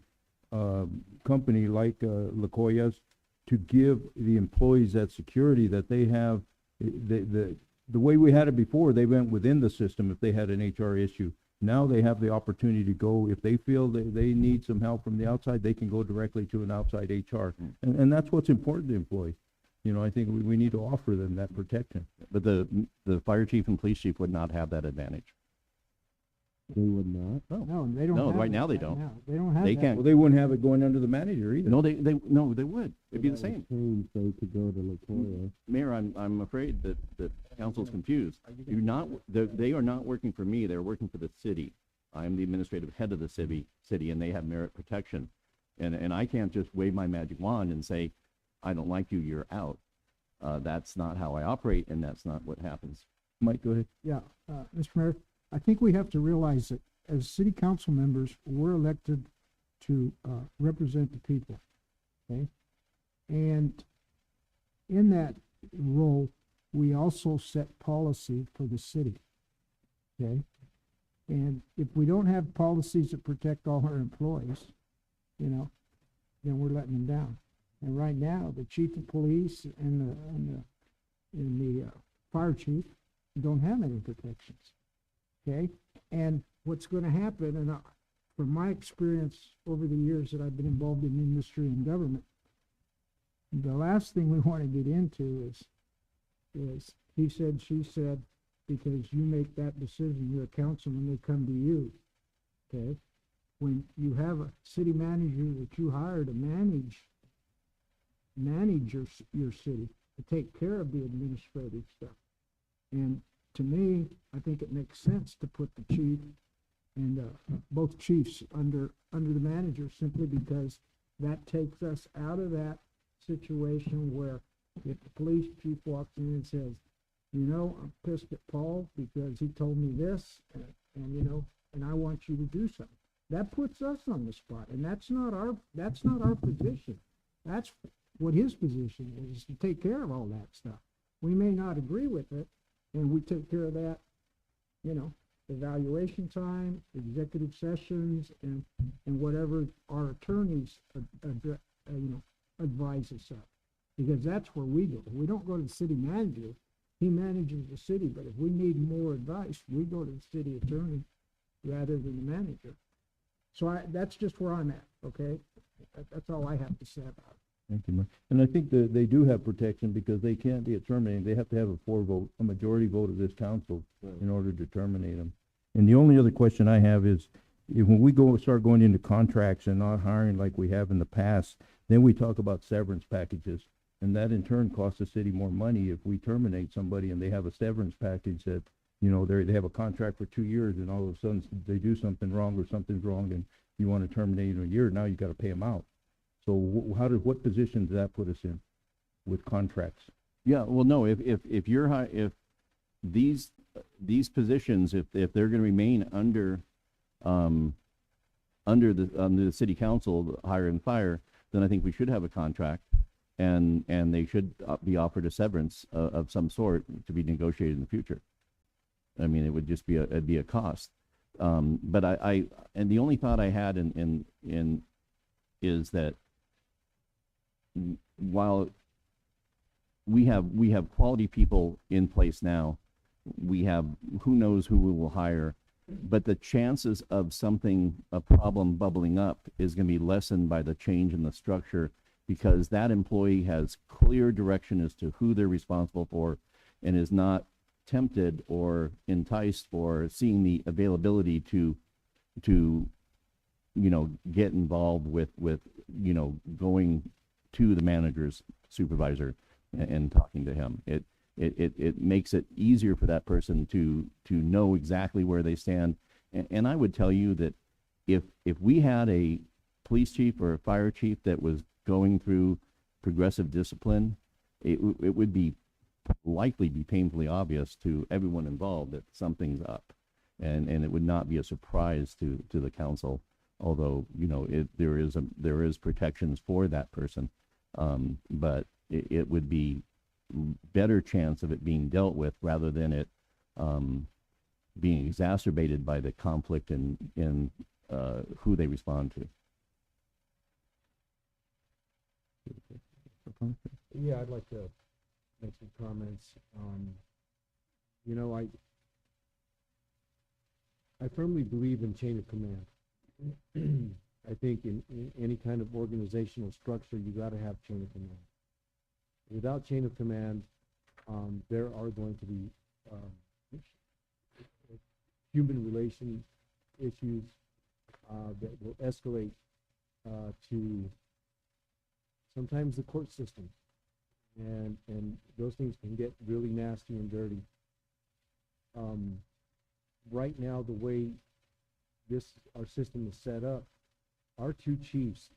company like Lacoya's to give the employees that security that they have. The way we had it before, they went within the system if they had an HR issue. Now they have the opportunity to go, if they feel they need some help from the outside, they can go directly to an outside HR. And that's what's important to employees. You know, I think we need to offer them that protection. But the fire chief and police chief would not have that advantage. They would not? No, they don't No, have right it now they don't. now. They don't have They that. can't. Well, they wouldn't have it going under the manager either. No, they would. It'd be the same. Changed, they could go to Latoya. Mayor, I'm afraid that council's confused. They are not working for me, they're working for the city. I am the administrative head of the city, and they have merit protection. And I can't just wave my magic wand and say, I don't like you, you're out. That's not how I operate, and that's not what happens. Mike, go ahead. Yeah, Mr. Mayor, I think we have to realize that as city council members, we're elected to represent the people, okay? And in that role, we also set policy for the city, okay? And if we don't have policies that protect all our employees, you know, then we're letting them down. And right now, the chief of police and the fire chief don't have any protections, okay? And what's going to happen, and from my experience over the years that I've been involved in industry and government, the last thing we want to get into is he said, she said, because you make that decision, you're a councilman, they come to you, okay? When you have a city manager that you hire to manage your city, to take care of the administrative stuff. And to me, I think it makes sense to put the chief and both chiefs under the manager, simply because that takes us out of that situation where if the police chief walks in and says, you know, I'm pissed at Paul because he told me this, and you know, and I want you to do something. That puts us on the spot, and that's not our position. That's what his position is to take care of all that stuff. We may not agree with it, and we take care of that, you know, evaluation time, executive sessions, and whatever our attorneys, advise us of. Because that's where we go. We don't go to the city manager. He manages the city, but if we need more advice, we go to the city attorney rather than the manager. So that's just where I'm at, okay? That's all I have to say about it. Thank you, Mike. And I think that they do have protection because they can't be terminated. They have to have a majority vote of this council in order to terminate them. And the only other question I have is, when we start going into contracts and not hiring like we have in the past, then we talk about severance packages. And that in turn costs the city more money if we terminate somebody and they have a severance package that, you know, they have a contract for 2 years and all of a sudden they do something wrong or something's wrong and you want to terminate in a year, now you got to pay them out. So what position does that put us in with contracts? Yeah, well, no, if these positions, if they're going to remain under the city council, hire and fire, then I think we should have a contract, and they should be offered a severance of some sort to be negotiated in the future. I mean, it would just be it'd be a cost. But and the only thought I had in is that while we have quality people in place now, we have who knows who we will hire, but the chances of a problem bubbling up is going to be lessened by the change in the structure, because that employee has clear direction as to who they're responsible for and is not tempted or enticed or seeing the availability to get involved with going to the manager's supervisor and talking to him. It makes it easier for that person to know exactly where they stand. And I would tell you that if we had a police chief or a fire chief that was going through progressive discipline, it would likely be painfully obvious to everyone involved that something's up, and it would not be a surprise to the council, although there is protections for that person, but it would be better chance of it being dealt with rather than it being exacerbated by the conflict in who they respond to. Yeah, I'd like to make some comments. I firmly believe in chain of command. I think in any kind of organizational structure, you got to have chain of command. Without chain of command, there are going to be human relation issues that will escalate to sometimes the court system, and those things can get really nasty and dirty. Right now, the way our system is set up, our two chiefs,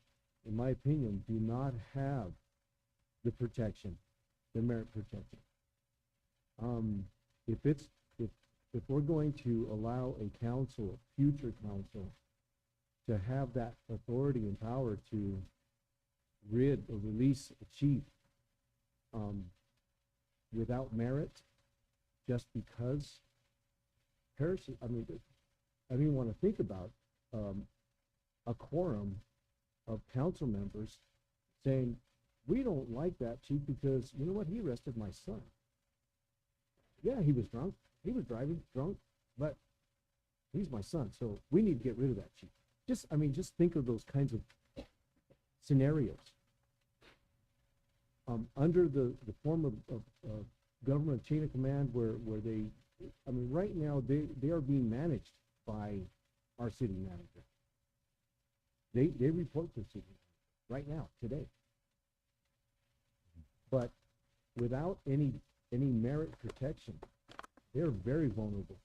in my opinion, do not have the protection, the merit protection. If we're going to allow a council, a future council, to have that authority and power to rid or release a chief without merit, just because I don't even want to think about a quorum of council members saying, we don't like that chief because, you know what, he arrested my son. Yeah, he was drunk. He was driving drunk, but he's my son, so we need to get rid of that chief. Just think of those kinds of scenarios. Under the form of government chain of command, where they, right now they are being managed by our city manager. They report to the city right now, today. But without any merit protection, they're very vulnerable.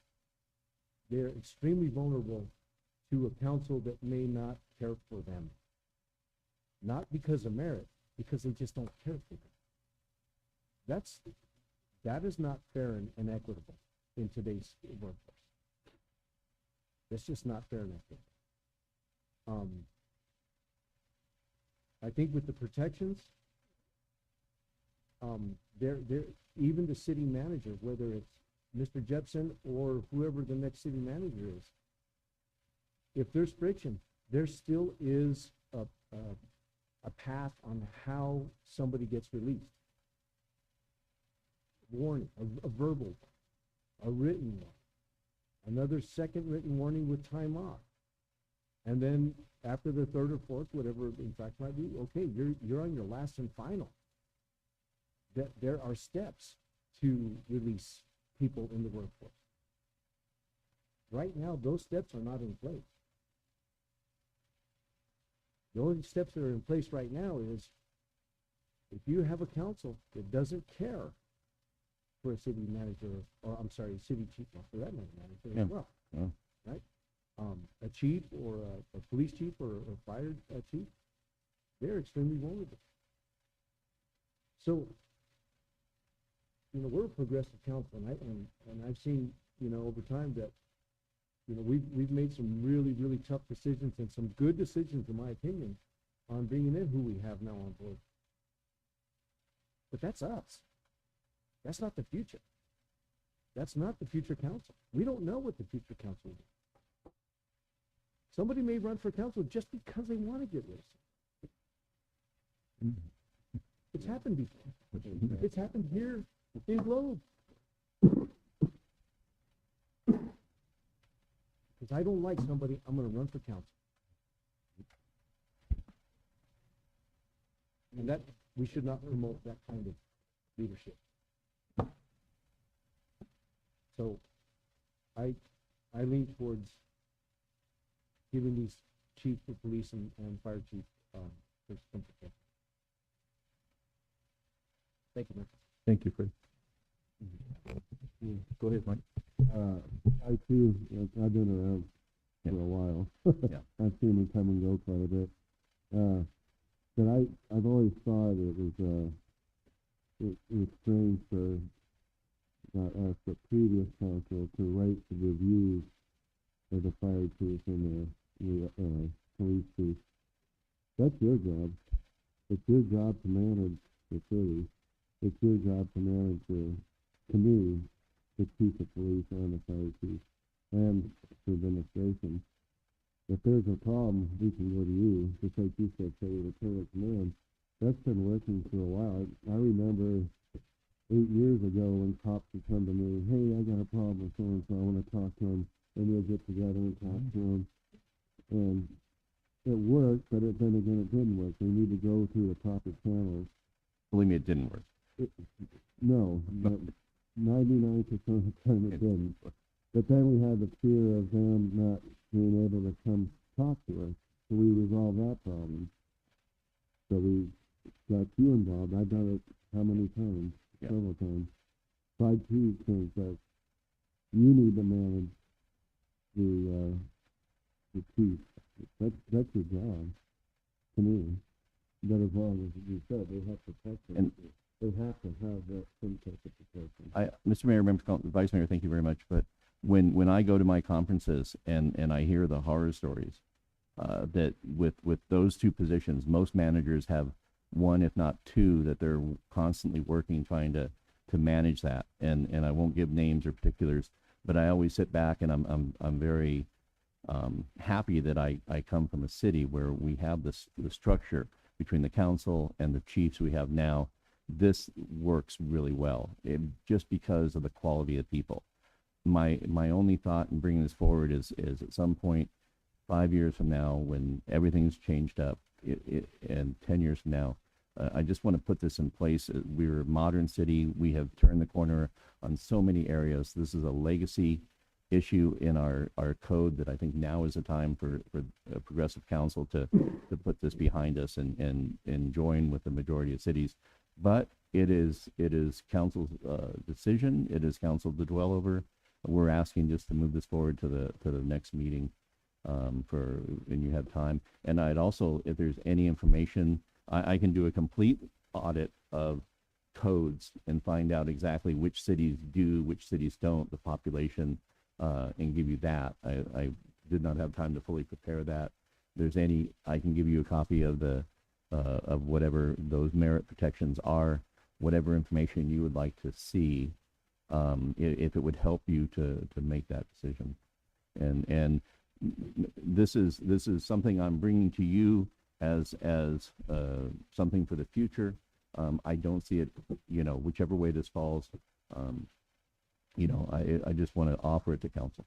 They're extremely vulnerable to a council that may not care for them. Not because of merit, because they just don't care for them. That is not fair and equitable in today's workforce. That's just not fair and equitable. I think with the protections, even the city manager, whether it's Mr. Jepson or whoever the next city manager is, if there's friction, there still is a path on how somebody gets released. Warning, a verbal, a written one, another second written warning with time off, and then after the third or fourth, whatever in fact might be, okay, you're on your last and final. That there are steps to release people in the workforce. Right now, those steps are not in place. The only steps that are in place right now is if you have a council that doesn't care for a city manager, or I'm sorry, a city chief, or for that manager as well, right? A chief or a police chief or fire chief, they're extremely vulnerable. So, we're a progressive council, and I've seen, over time that, we've made some really, really tough decisions and some good decisions, in my opinion, on bringing in who we have now on board. But that's us. That's not the future. That's not the future council. We don't know what the future council will do. Somebody may run for council just because they want to get rid of something. It's happened before. It's happened here in Globe. Because I don't like somebody, I'm gonna run for council. And that, we should not promote that kind of leadership. So, I lean towards giving these chiefs of police and fire chief, some protection. Thank you, man. Thank you, Fred. Go ahead, Mike. I too, I've been around for a while. Yeah. I've seen them come and go quite a bit. But I've always thought it was strange for not us, but previous council to write the reviews of the fire chief and the police chief. That's your job. It's your job to manage the city. It's your job to manage to me, the chief of police and the fire chief and the administration. If there's a problem, we can go to you, just like you said, say the chain of command. That's been working for a while. I remember 8 years ago when cops would come to me, hey, I got a problem with so-and-so, I want to talk to him, and we'll get together and talk to him. And it worked, but then again, it didn't work. We need to go through the proper channels. Believe me, it didn't work. No, 99% of the time it didn't. But then we had the fear of them not being able to come talk to us, so we resolved that problem. So we got you involved. I've done it how many times? Yeah. Several times. So I too think that you need to manage the chief. That's your job, to me. But as long as you said, they have protection. And They have to have that some type of protection. Mr. Mayor, Vice Mayor, thank you very much. But when I go to my conferences and I hear the horror stories, that with those two positions, most managers have one, if not two, that they're constantly working, trying to manage that. And I won't give names or particulars, but I always sit back and I'm very happy that I come from a city where we have the structure between the council and the chiefs we have now. This works really well, just because of the quality of people. My only thought in bringing this forward is at some point, 5 years from now, when everything's changed up, and 10 years from now, I just want to put this in place. We're a modern city. We have turned the corner on so many areas. This is a legacy issue in our code that I think now is a time for a progressive council to put this behind us and join with the majority of cities. But it is council's decision. It is council to dwell over. We're asking just to move this forward to the next meeting, and you have time. And I'd also, if there's any information, I can do a complete audit of codes and find out exactly which cities do, which cities don't, the population, and give you that. I did not have time to fully prepare that. If there's any, I can give you a copy of of whatever those merit protections are, whatever information you would like to see, if it would help you to make that decision. And this is something I'm bringing to you as something for the future. I don't see it, whichever way this falls, I just want to offer it to council.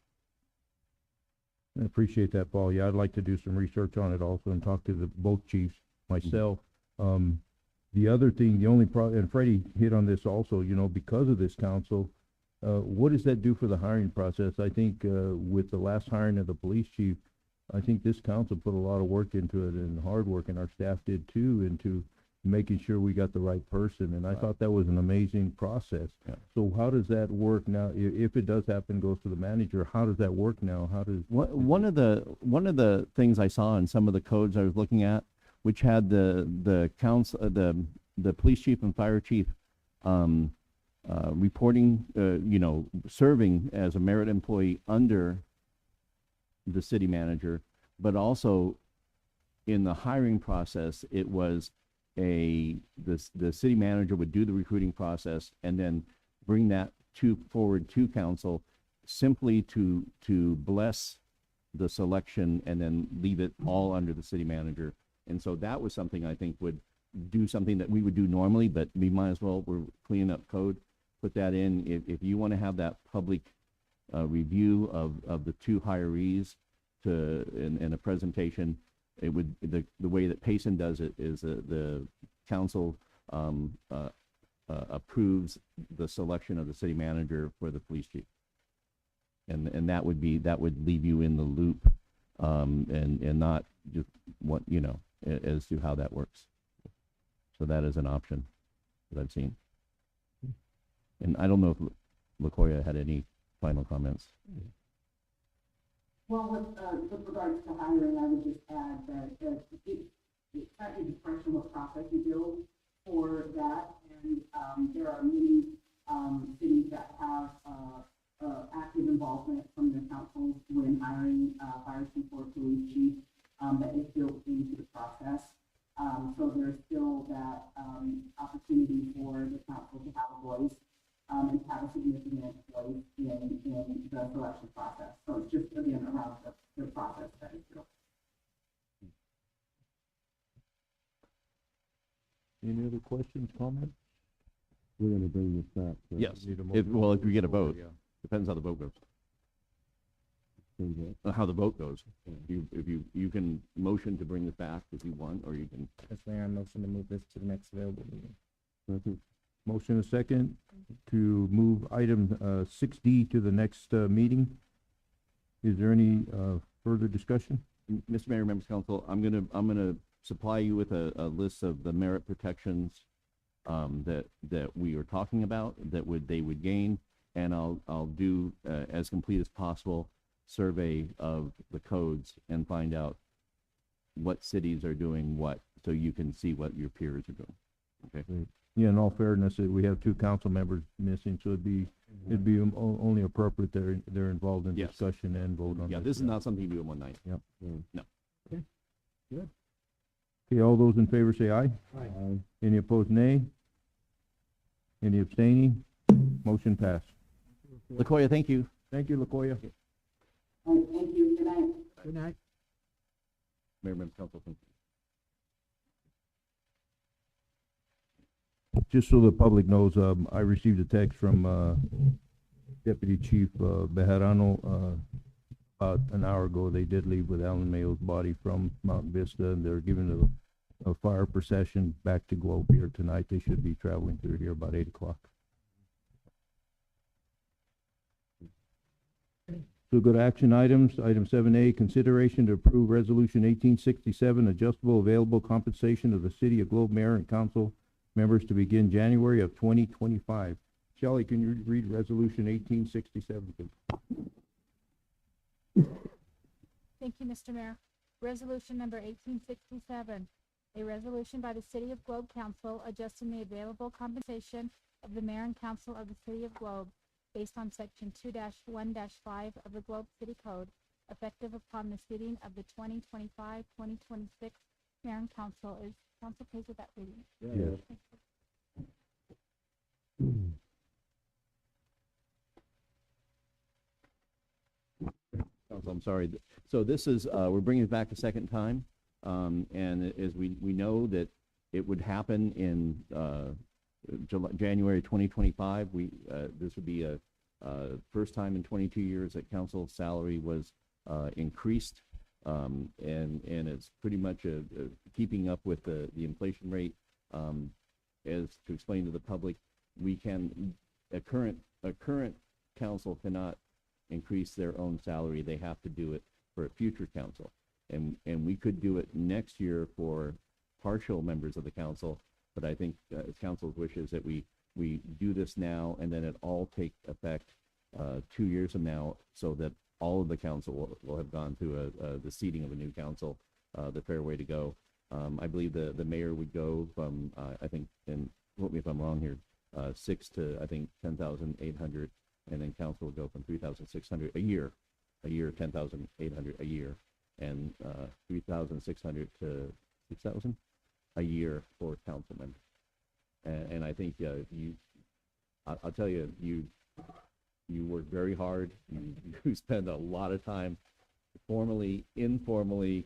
I appreciate that, Paul. Yeah, I'd like to do some research on it also and talk to both chiefs myself. The other thing, the only problem, and Freddie hit on this also, because of this council, what does that do for the hiring process? I think with the last hiring of the police chief, I think this council put a lot of work into it and hard work, and our staff did too, into making sure we got the right person. And I thought that was an amazing process. Yeah. So how does that work now? If it does happen, goes to the manager, how does that work now? How does one of the things I saw in some of the codes I was looking at, which had the council, the police chief and fire chief reporting, serving as a merit employee under the city manager, but also in the hiring process, it was the city manager would do the recruiting process and then bring that forward to council simply to bless the selection and then leave it all under the city manager. And so that was something I think would do something that we would do normally, but we might as well, we're cleaning up code, put that in. If you want to have that public review of the two hirees in a presentation, it would, the way that Payson does it is the council approves the selection of the city manager for the police chief. And that would leave you in the loop, and not just what, as to how that works. So that is an option that I've seen. And I don't know if LaCoya had any final comments. Well, with regards to hiring, I would just add that it's at your discretion what process you build for that. And there are many cities that have active involvement from the council when hiring fire chief or police chief that is built into the process. So there's still that opportunity for the council to have a voice and have a significant voice in the selection process. So it's just, again, around the process that is built. Any other questions, comments? We're gonna bring this back. So Yes, Need a if motion we get a for it, vote, yeah. depends how the vote goes. change that. How the vote goes. You can motion to bring this back if you want, or you can. Mr. Mayor, I motion to move this to the next available meeting. Second. Motion a second to move item 6D to the next meeting. Is there any further discussion? Mr. Mayor, members of council, I'm gonna supply you with a list of the merit protections that we are talking about, that they would gain, and I'll do as complete as possible survey of the codes and find out what cities are doing what, so you can see what your peers are doing. Okay. Yeah, in all fairness, we have two council members missing, so it'd be only appropriate they're involved in Yes. discussion and vote on. Yeah, this is not something you do in one night. Yep. No. Okay, all those in favor say aye. Aye. Any opposed, nay? Any abstaining? Motion passed. LaCoya, thank you. Thank you, LaCoya. All right, thank you. Good night. Good night. Mayor, members of council, thank you. Just so the public knows, I received a text from Deputy Chief Bejarano about an hour ago. They did leave with Alan Mayo's body from Mount Vista, and they're giving a fire procession back to Globe here tonight. They should be traveling through here about 8 o'clock. So go to action items. Item 7A, consideration to approve Resolution 1867, adjustable available compensation of the City of Globe Mayor and Council members to begin January of 2025. Shelley, can you read Resolution 1867, please? Thank you, Mr. Mayor. Resolution number 1867, a resolution by the City of Globe Council adjusting the available compensation of the mayor and council of the City of Globe based on section 2-1-5 of the Globe City Code, effective upon the seating of the 2025-2026 mayor and council. Is council pleased with that reading? Yes. Council, I'm sorry. So this is, we're bringing it back a second time. And as we know that it would happen in January 2025, this would be a first time in 22 years that council salary was increased. And it's pretty much keeping up with the inflation rate. As to explain to the public, a current council cannot increase their own salary. They have to do it for a future council. And we could do it next year for partial members of the council, but I think council's wish is that we do this now and then it all take effect 2 years from now, so that all of the council will have gone through the seating of a new council, the fair way to go. I believe the mayor would go from, I think, and quote me if I'm wrong here, 6 to, I think, 10,800, and then council would go from 3,600 a year, 10,800 a year, and 3,600 to 6,000 a year for council members. And I think I'll tell you, you work very hard. You spend a lot of time formally, informally.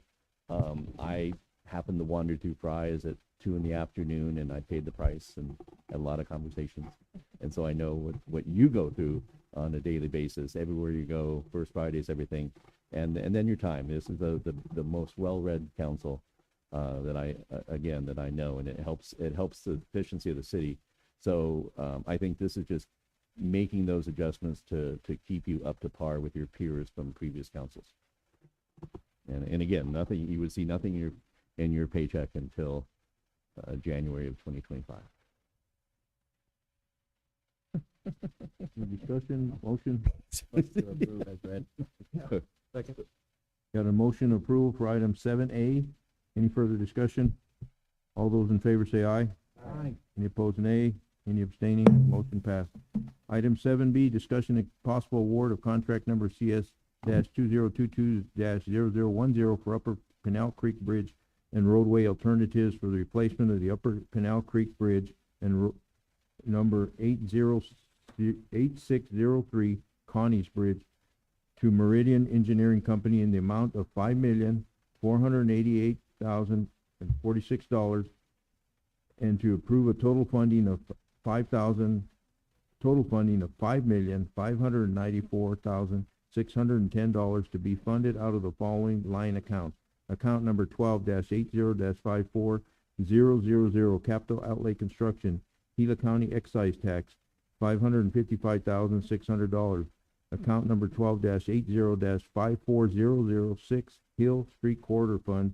I happened to wander through Fry's at 2 p.m. and I paid the price and had a lot of conversations. And so I know what you go through on a daily basis, everywhere you go, First Fridays, everything. And then your time. This is the most well-read council that I know, and it helps the efficiency of the city. So I think this is just making those adjustments to keep you up to par with your peers from previous councils. And again, you would see nothing in your paycheck until January of 2025. Discussion, motion? Motion to approve as read. Second. Got a motion approval for item 7A. Any further discussion? All those in favor say aye. Aye. Any opposed, nay. Any abstaining? Motion passed. Item 7B, discussion of possible award of contract number CS-2022-0010 for Upper Canal Creek Bridge and roadway alternatives for the replacement of the Upper Canal Creek Bridge and number 8603 Connie's Bridge to Meridian Engineering Company in the amount of $5,488,046 and to approve a total funding of $5,594,610 to be funded out of the following line accounts. Account number 12-80-54000 Capital Outlay Construction, Gila County Excise Tax, $555,600. Account number 12-80-54006 Hill Street Corridor Fund,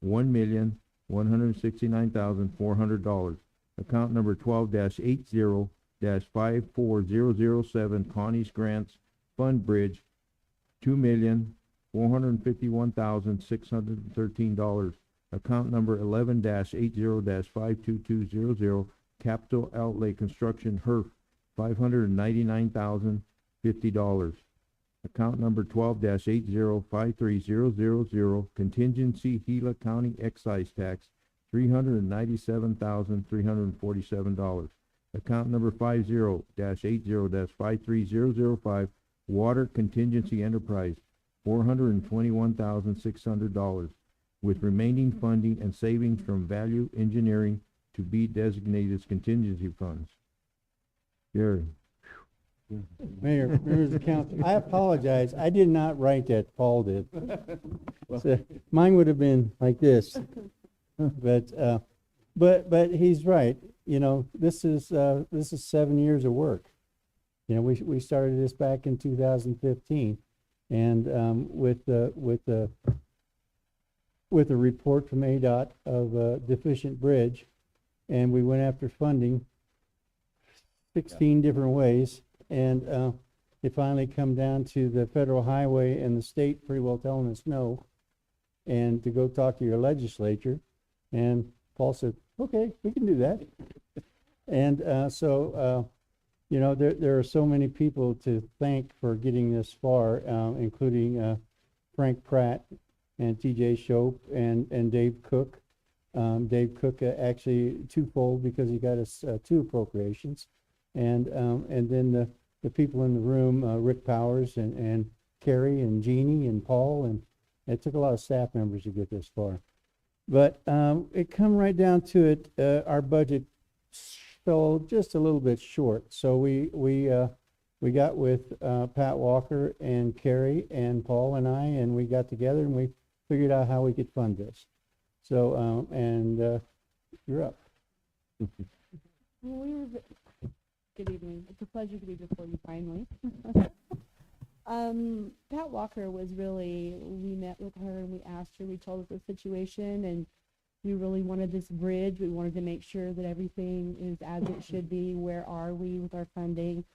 $1,169,400. Account number 12-80-54007 Connie's Grants Fund Bridge, $2,451,613. Account number 11-80-52200 Capital Outlay Construction HERF, $599,050. Account number 12-80-53000 Contingency Gila County Excise Tax, $397,347. Account number 50-80-53005 Water Contingency Enterprise, $421,600, with remaining funding and savings from Value Engineering to be designated as contingency funds. Gary. Mayor, members of the council, I apologize. I did not write that. Paul did. So, mine would have been like this. But he's right. You know, this is 7 years of work. You know, we started this back in 2015, and with the report from ADOT of a deficient bridge, and we went after funding 16 different ways, and it finally come down to the federal highway and the state pretty well telling us no, and to go talk to your legislature. And Paul said, okay, we can do that. And you know, there are so many people to thank for getting this far, including Frank Pratt and TJ Shope and Dave Cook. Dave Cook actually twofold because he got us 2 appropriations. And then the people in the room, Rick Powers and Carrie and Jeannie and Paul, and it took a lot of staff members to get this far. But it come right down to it, our budget fell just a little bit short. So we got with Pat Walker and Carrie and Paul and I, and we got together and we figured out how we could fund this. So you're up. Good evening. It's a pleasure to be before you finally. Pat Walker was really, we met with her and we asked her, we told her the situation, and we really wanted this bridge. We wanted to make sure that everything is as it should be. Where are we with our funding?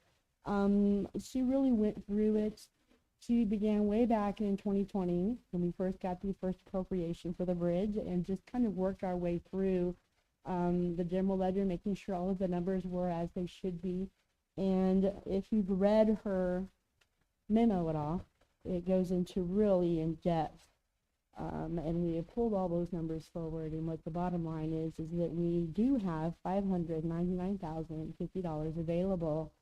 She really went through it. She began way back in 2020 when we first got the first appropriation for the bridge, and just kind of worked our way through the general ledger, making sure all of the numbers were as they should be. And if you've read her memo at all, it goes into really in depth. And we have pulled all those numbers forward, and what the bottom line is that we do have $599,050 available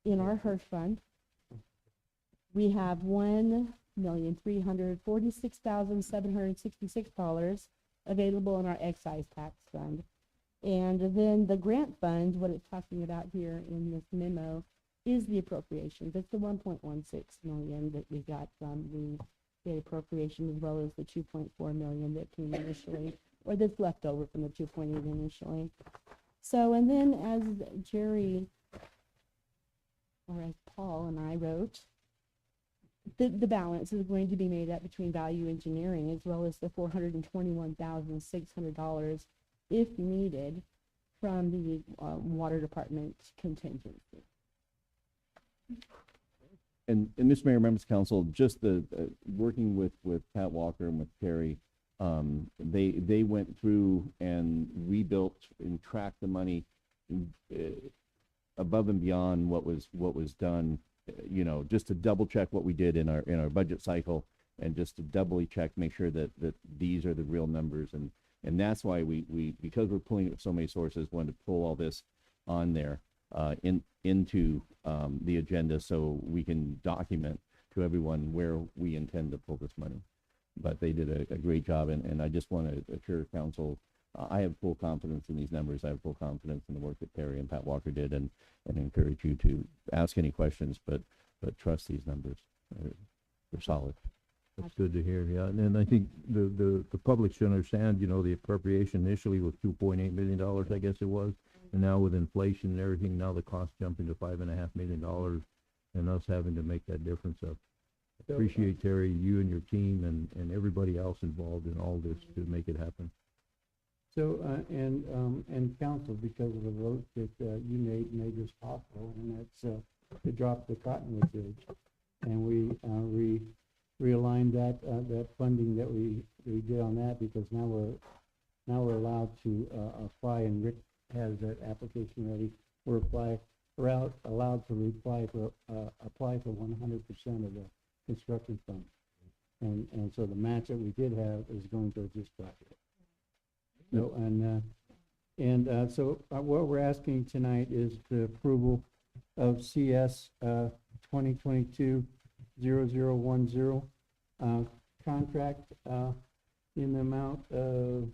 in our HERF fund we have $1,346,766 available in our excise tax fund. And then the grant fund, what it's talking about here in this memo, is the appropriations. It's the 1.16 million that we got from the state appropriation, as well as the 2.4 million that came initially, or that's left over from the 2.8 initially. So, and then as Jerry, or as Paul and I wrote, the balance is going to be made up between value engineering as well as the $421,600 if needed from the water department contingency. And Mr. Mayor, members of council, just the, working with Pat Walker and with Terry, they went through and rebuilt and tracked the money above and beyond what was done, you know, just to double check what we did in our budget cycle, and just to doubly check, make sure that these are the real numbers. And that's why we because we're pulling so many sources, wanted to pull all this on there into the agenda, so we can document to everyone where we intend to pull this money. But they did a great job, and I just want to assure council, I have full confidence in these numbers. I have full confidence in the work that Terry and Pat Walker did, and encourage you to ask any questions, but trust these numbers. They're solid. That's good to hear, yeah. And I think the public should understand, you know, the appropriation initially was $2.8 million, I guess it was. And now with inflation and everything, now the cost jumping to $5.5 million, and us having to make that difference up. Appreciate, Terry, you and your team and everybody else involved in all this to make it happen. So, and council, because of the vote that you made this possible, and that's to drop the Cottonwood Bridge. And we realigned that funding that we did on that, because now we're allowed to apply, and Rick has that application ready. We're allowed to apply for 100% of the construction fund. And so the match that we did have is going towards this project. So, so what we're asking tonight is the approval of CS 2022-0010 contract in the amount of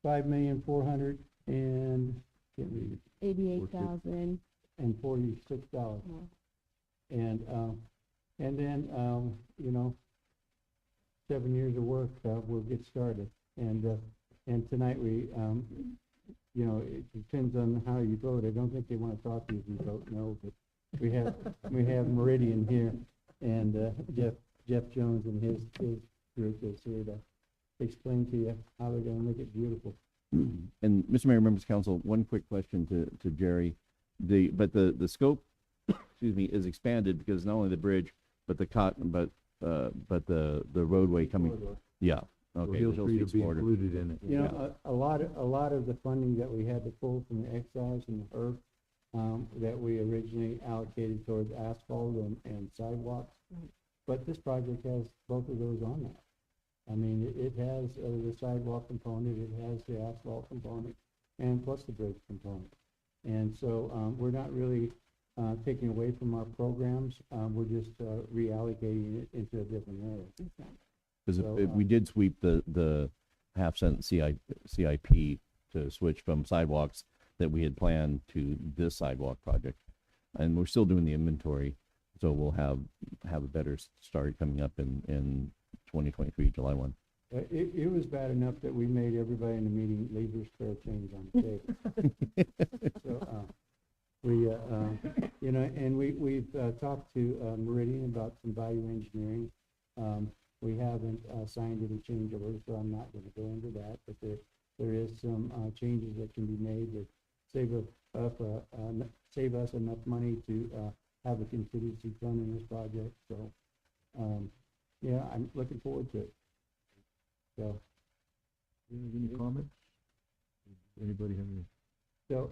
$5,400,000 and $88,046. And then you know, 7 years of work will get started. And tonight we you know, it depends on how you vote. I don't think they want to talk to you if you vote no, but we have Meridian here, and Jeff Jones and his group is here to explain to you how they're going to make it beautiful. And Mr. Mayor, members of council, one quick question to Jerry. The scope, excuse me, is expanded because not only the bridge, but the roadway coming. Yeah. Okay. Hill Street will be included in it. You know, a lot of the funding that we had to pull from the excise and the ERF that we originally allocated towards asphalt and sidewalks. But this project has both of those on there. I mean, it has the sidewalk component, it has the asphalt component, and plus the bridge component. And so we're not really taking away from our programs. We're just reallocating it into a different area. Because we did sweep the half-cent CIP to switch from sidewalks that we had planned to this sidewalk project. And we're still doing the inventory, so we'll have a better start coming up in 2023, July 1. It was bad enough that we made everybody in the meeting leave their spare change on the table. So we, you know, and we've talked to Meridian about some value engineering. We haven't signed any change orders, so I'm not going to go into that. But there is some changes that can be made that save us enough money to have a contingency fund in this project. So, yeah, I'm looking forward to it. So, any comments? Anybody have any? So,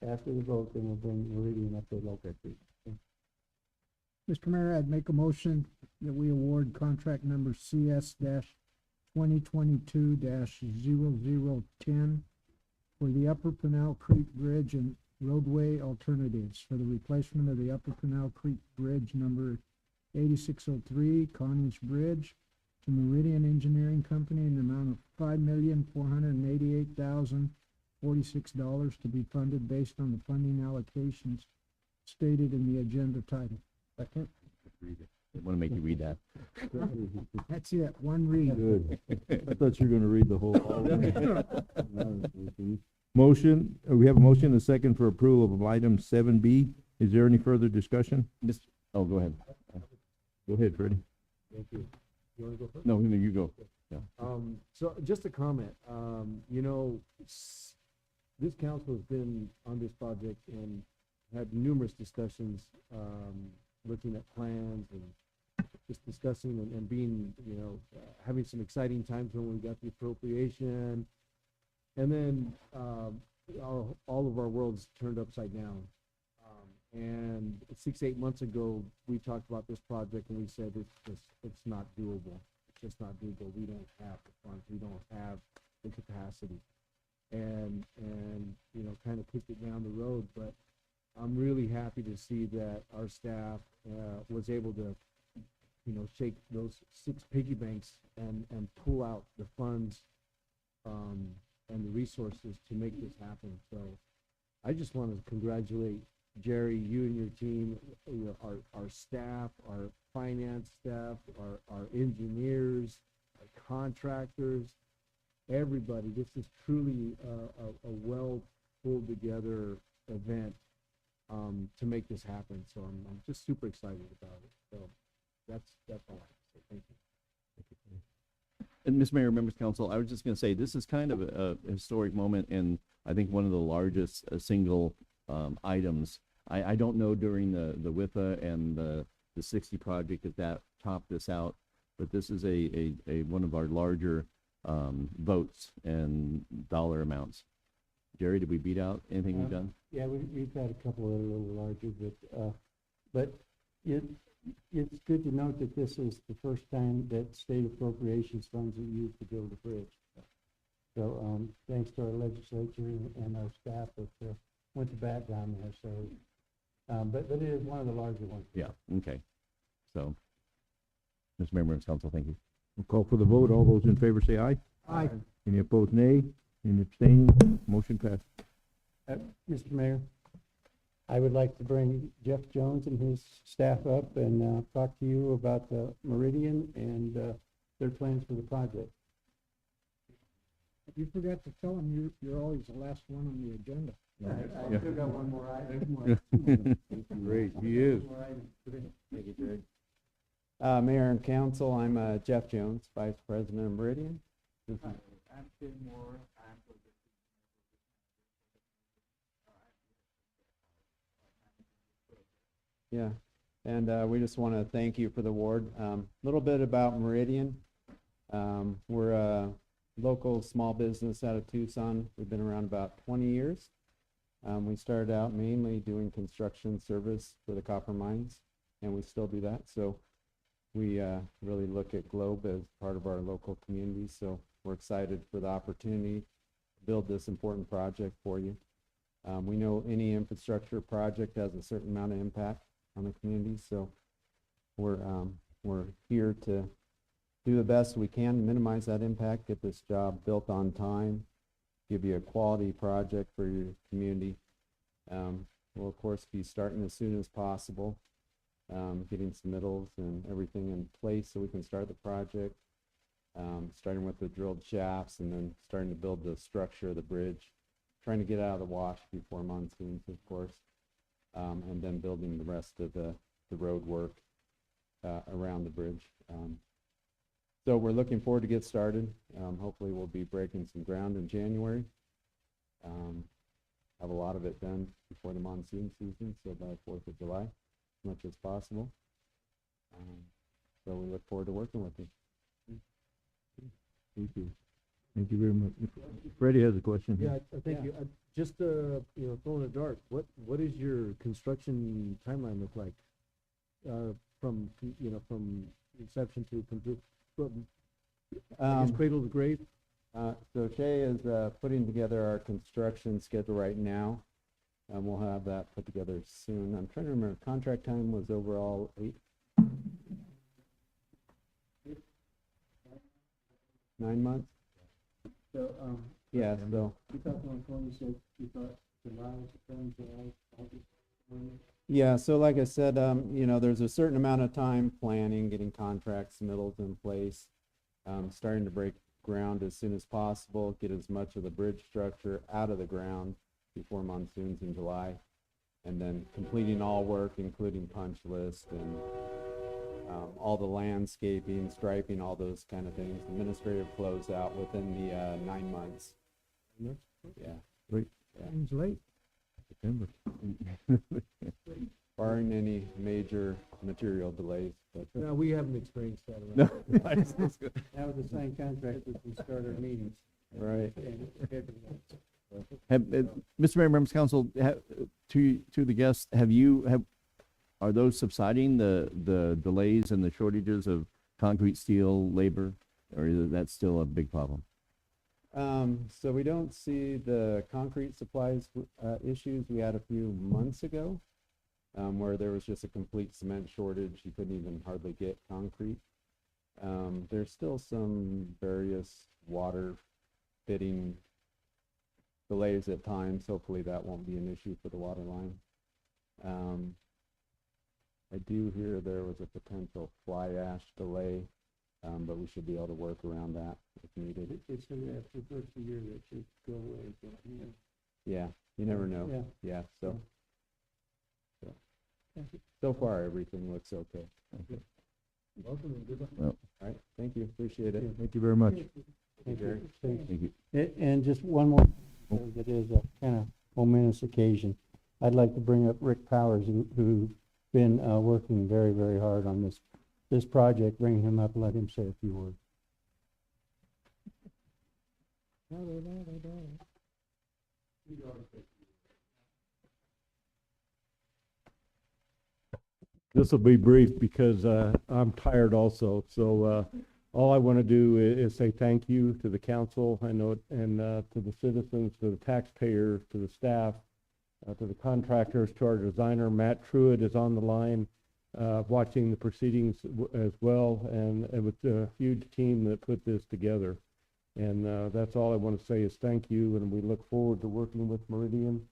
after the vote, then we'll bring Meridian up to the local. Mr. Mayor, I'd make a motion that we award contract number CS-2022-0010 for the Upper Pinal Creek Bridge and roadway alternatives for the replacement of the Upper Canal Creek Bridge number 8603, Connors Bridge, to Meridian Engineering Company in the amount of $5,488,046 to be funded based on the funding allocations stated in the agenda title. Second. I want to make you read that. That's it, one read. Good. I thought you were gonna read the whole. Motion, we have a motion and a second for approval of item 7B. Is there any further discussion? Oh, go ahead. Go ahead, Freddie. Thank you. You wanna go first? No, you go. Yeah. So just a comment, you know, this council has been on this project and had numerous discussions, looking at plans and just discussing and being, you know, having some exciting times when we got the appropriation. And then, all of our worlds turned upside down. And 6, 8 months ago, we talked about this project and we said it's not doable. It's just not doable. We don't have the funds. We don't have the capacity. And you know, kind of kicked it down the road. But I'm really happy to see that our staff was able to, you know, shake those 6 piggy banks and pull out the funds and the resources to make this happen. So I just want to congratulate Jerry, you and your team, you know, our staff, our finance staff, our engineers, our contractors, everybody. This is truly a well pulled together event to make this happen. So I'm just super excited about it. So that's all I have to say. Thank you. And Ms. Mayor, members of council, I was just going to say, this is kind of a historic moment, and I think one of the largest single items. I don't know during the WIFA and the 60 project if that topped this out, but this is a one of our larger votes and dollar amounts. Jerry, did we beat out anything we've done? Yeah, we've had a couple that are a little larger, but it's good to note that this is the first time that state appropriations funds are used to build a bridge. So, thanks to our legislature and our staff that went to bat down there, so, but it is one of the larger ones. Yeah, okay. So, Mr. Mayor, members of council, thank you. We'll call for the vote. All those in favor say aye. Aye. Any opposed, nay? Any abstaining? Motion passed. Mr. Mayor, I would like to bring Jeff Jones and his staff up and talk to you about the Meridian and their plans for the project. You forgot to tell them you're always the last one on the agenda. I still got one more item. Great, he is. Thank you, Greg. Mayor and council, I'm Jeff Jones, Vice President of Meridian. Yeah, and we just want to thank you for the award. A little bit about Meridian. We're a local small business out of Tucson. We've been around about 20 years. We started out mainly doing construction service for the copper mines, and we still do that. So we really look at Globe as part of our local community. So we're excited for the opportunity to build this important project for you. We know any infrastructure project has a certain amount of impact on the community, so we're here to do the best we can to minimize that impact, get this job built on time, give you a quality project for your community. We'll of course be starting as soon as possible, getting submittals and everything in place so we can start the project, starting with the drilled shafts and then starting to build the structure of the bridge, trying to get out of the wash before monsoons, of course. And then building the rest of the road work around the bridge. So we're looking forward to get started. Hopefully we'll be breaking some ground in January. Have a lot of it done before the monsoon season, so by 4th of July, as much as possible. So we look forward to working with you. Thank you. Thank you very much. Freddie has a question. Yeah, thank you. Just you know, throwing a dart. What is your construction timeline look like? From inception to complete, from cradle to grave? So Shay is putting together our construction schedule right now. And we'll have that put together soon. I'm trying to remember, contract time was overall 9 months? So, Yeah, so, 2026, you thought July, September, July, August? yeah, so like I said, you know, there's a certain amount of time planning, getting contracts, submittals in place, starting to break ground as soon as possible, get as much of the bridge structure out of the ground before monsoons in July, and then completing all work, including punch list and all the landscaping, striping, all those kind of things. Administrative closeout within the 9 months. Yeah. Great. Seems late. September. Barring any major material delays, but. No, we haven't experienced that. No. That was the same contract that we started our meetings. Right. Mr. Mayor, members of council, to the guests, are those subsiding, the delays and the shortages of concrete, steel, labor, or is that still a big problem? So we don't see the concrete supplies issues we had a few months ago, where there was just a complete cement shortage. You couldn't even hardly get concrete. There's still some various water fitting delays at times. Hopefully that won't be an issue for the water line. I do hear there was a potential fly ash delay, but we should be able to work around that if needed. It's gonna be after the first of the year that should go away, but, yeah. Yeah, you never know. Yeah. Yeah, so far everything looks okay. Welcome and good luck. Well, All right, thank you, appreciate it. Thank you very much. Hey, Jerry. thank you. And just one more, because it is a kind of momentous occasion. I'd like to bring up Rick Powers, who's been working very, very hard on this project. Bring him up, let him say a few words. This will be brief because I'm tired also. So all I want to do is say thank you to the council, I know, and to the citizens, to the taxpayers, to the staff, to the contractors, to our designer. Matt Truitt is on the line watching the proceedings as well, and it was a huge team that put this together. And that's all I want to say is thank you, and we look forward to working with Meridian.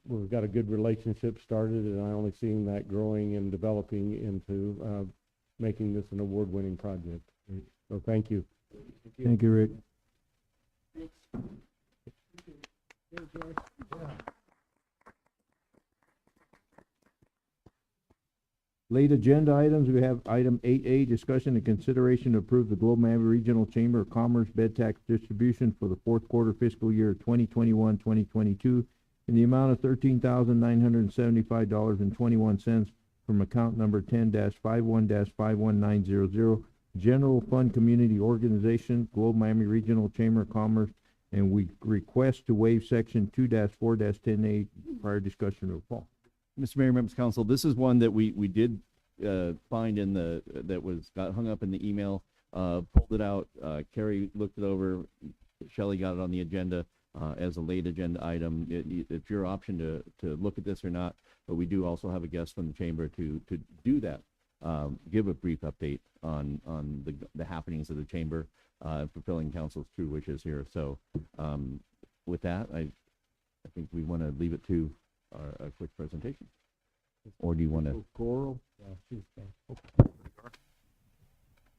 We've got a good relationship started, and I only seeing that growing and developing into making this an award-winning project. So thank you. Thank you, Rick. Late agenda items, we have item 8A, discussion and consideration to approve the Globe Miami Regional Chamber of Commerce bed tax distribution for the fourth quarter fiscal year 2021-2022 in the amount of $13,975.21 from account number 10-51-51900, General Fund Community Organization, Globe Miami Regional Chamber of Commerce, and we request to waive section 2-4-10A. Prior discussion of Paul. Mr. Mayor, members of council, this is one that we did find in got hung up in the email, pulled it out. Carrie looked it over. Shelley got it on the agenda as a late agenda item. It's your option to look at this or not, but we do also have a guest from the chamber to do that. Give a brief update on the happenings of the chamber, fulfilling council's true wishes here. So with that, I think we want to leave it to a quick presentation, or do you want to? Coral.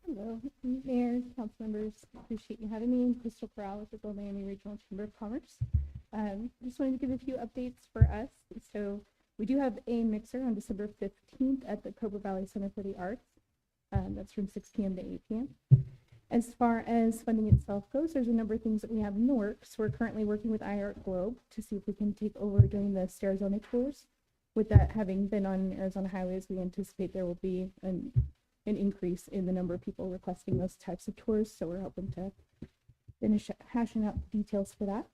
Hello, Mayor, council members, appreciate you having me. Crystal Corral with the Globe Miami Regional Chamber of Commerce. Just wanted to give a few updates for us. So we do have a mixer on December 15th at the Cobra Valley Center for the Arts. That's from 6 p.m. to 8 p.m. As far as funding itself goes, there's a number of things that we have in the works. We're currently working with iArt Globe to see if we can take over doing the Starizona tours. With that having been on Arizona highways, we anticipate there will be an increase in the number of people requesting those types of tours. So we're hoping to finish hashing out the details for that.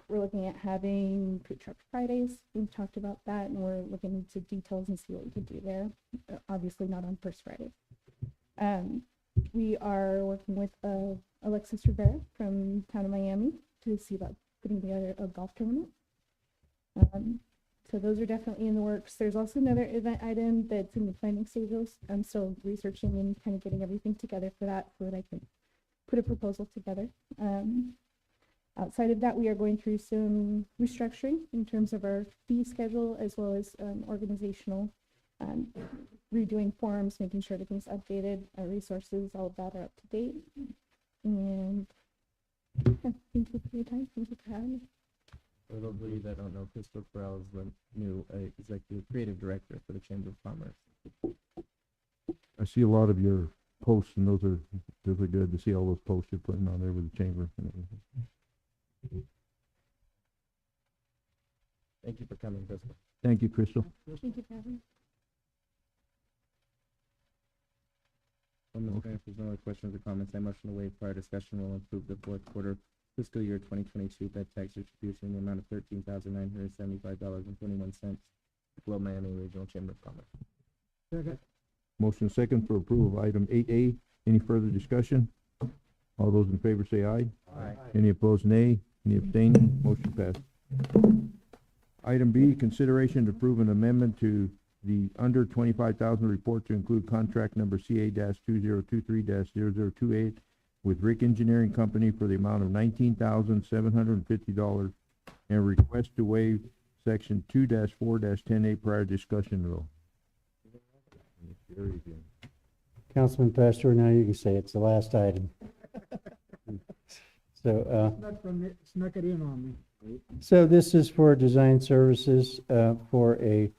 We're looking at having food truck Fridays. We've talked about that, and we're looking into details and see what we can do there. Obviously not on First Friday. We are working with Alexis Rivera from Town of Miami to see about putting together a golf tournament. So those are definitely in the works. There's also another event item that's in the planning stages. I'm still researching and kind of getting everything together for that so that I can put a proposal together. Outside of that, we are going through some restructuring in terms of our fee schedule as well as organizational, redoing forms, making sure everything's updated, our resources, all of that are up to date. And yeah, thank you for your time. Thank you for having me. For those of you that don't know, Crystal Corral is the new executive creative director for the Chamber of Commerce. I see a lot of your posts, and those are good to see all those posts you're putting on there with the chamber and everything. Thank you for coming, Crystal. Thank you, Crystal. Thank you for having me. Well, Mr. Mayor, if there's no other questions or comments, I motion to waive prior discussion will approve the fourth quarter fiscal year 2022 bed tax distribution in the amount of $13,975.21. Globe Miami Regional Chamber of Commerce. Second. Motion second for approval of item 8A. Any further discussion? All those in favor say aye. Aye. Any opposed, nay. Any abstaining? Motion passed. Item B, consideration to approve an amendment to the under 25,000 report to include contract number CA-2023-0028 with Rick Engineering Company for the amount of $19,750 and request to waive section 2-4-10A prior discussion rule. Councilman Pastor, now you can say it's the last item. So, Snuck it in on me. so this is for design services, for a,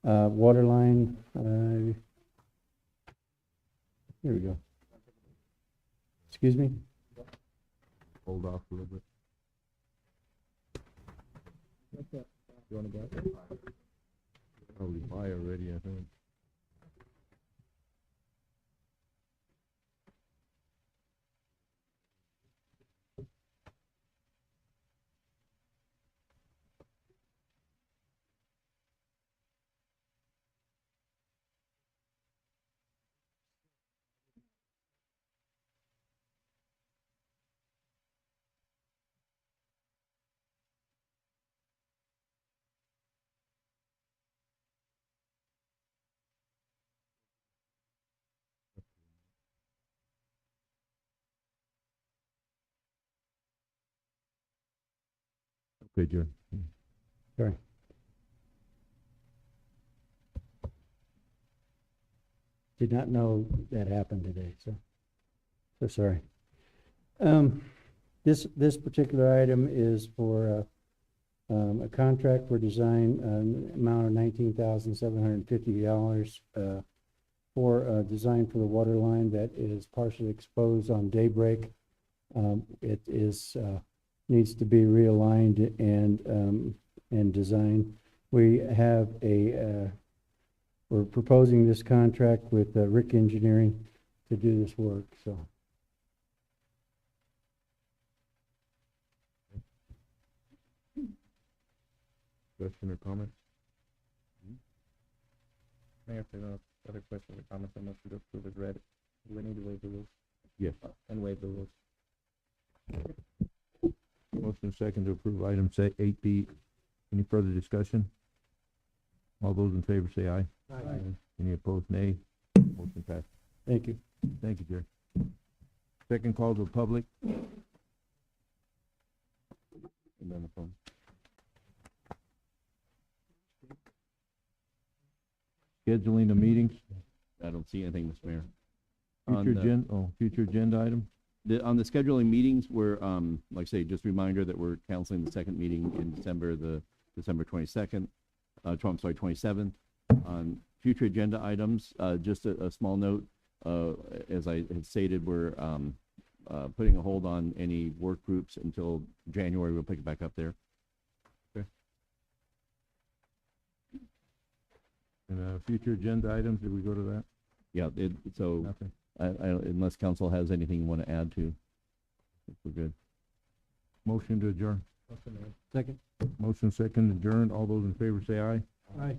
water line, here we go. Excuse me? Hold off a little bit. You want to go? Probably buy already, I think. Okay, Jerry. Sorry. Did not know that happened today, so sorry. This particular item is for, a contract for design, amount of $19,750, for, design for the water line that is partially exposed on Daybreak. It is, needs to be realigned and designed. We have we're proposing this contract with Rick Engineering to do this work, so. Question or comment? Mayor, if there are no other questions or comments, I motion to approve as read. Do we need to waive the rules? Yes. And waive the rules. Motion second to approve item 8B. Any further discussion? All those in favor say aye. Aye. Any opposed, nay. Motion passed. Thank you. Thank you, Jerry. Second call to the public. And then the phone. Scheduling the meetings. I don't see anything, Mr. Mayor. Future agenda item. On the scheduling meetings, we're, like I say, just a reminder that we're canceling the second meeting in December, December 22nd, I'm sorry, 27th. On future agenda items, just a small note, as I had stated, we're putting a hold on any work groups until January. We'll pick it back up there. Okay. And future agenda items, did we go to that? Yeah, so Nothing. unless council has anything you want to add to, I think we're good. Motion to adjourn. Second. Motion second adjourned. All those in favor say aye. Aye.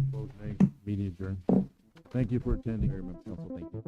Opposed, nay. Meeting adjourned. Thank you for attending. Very much, council. Thank you.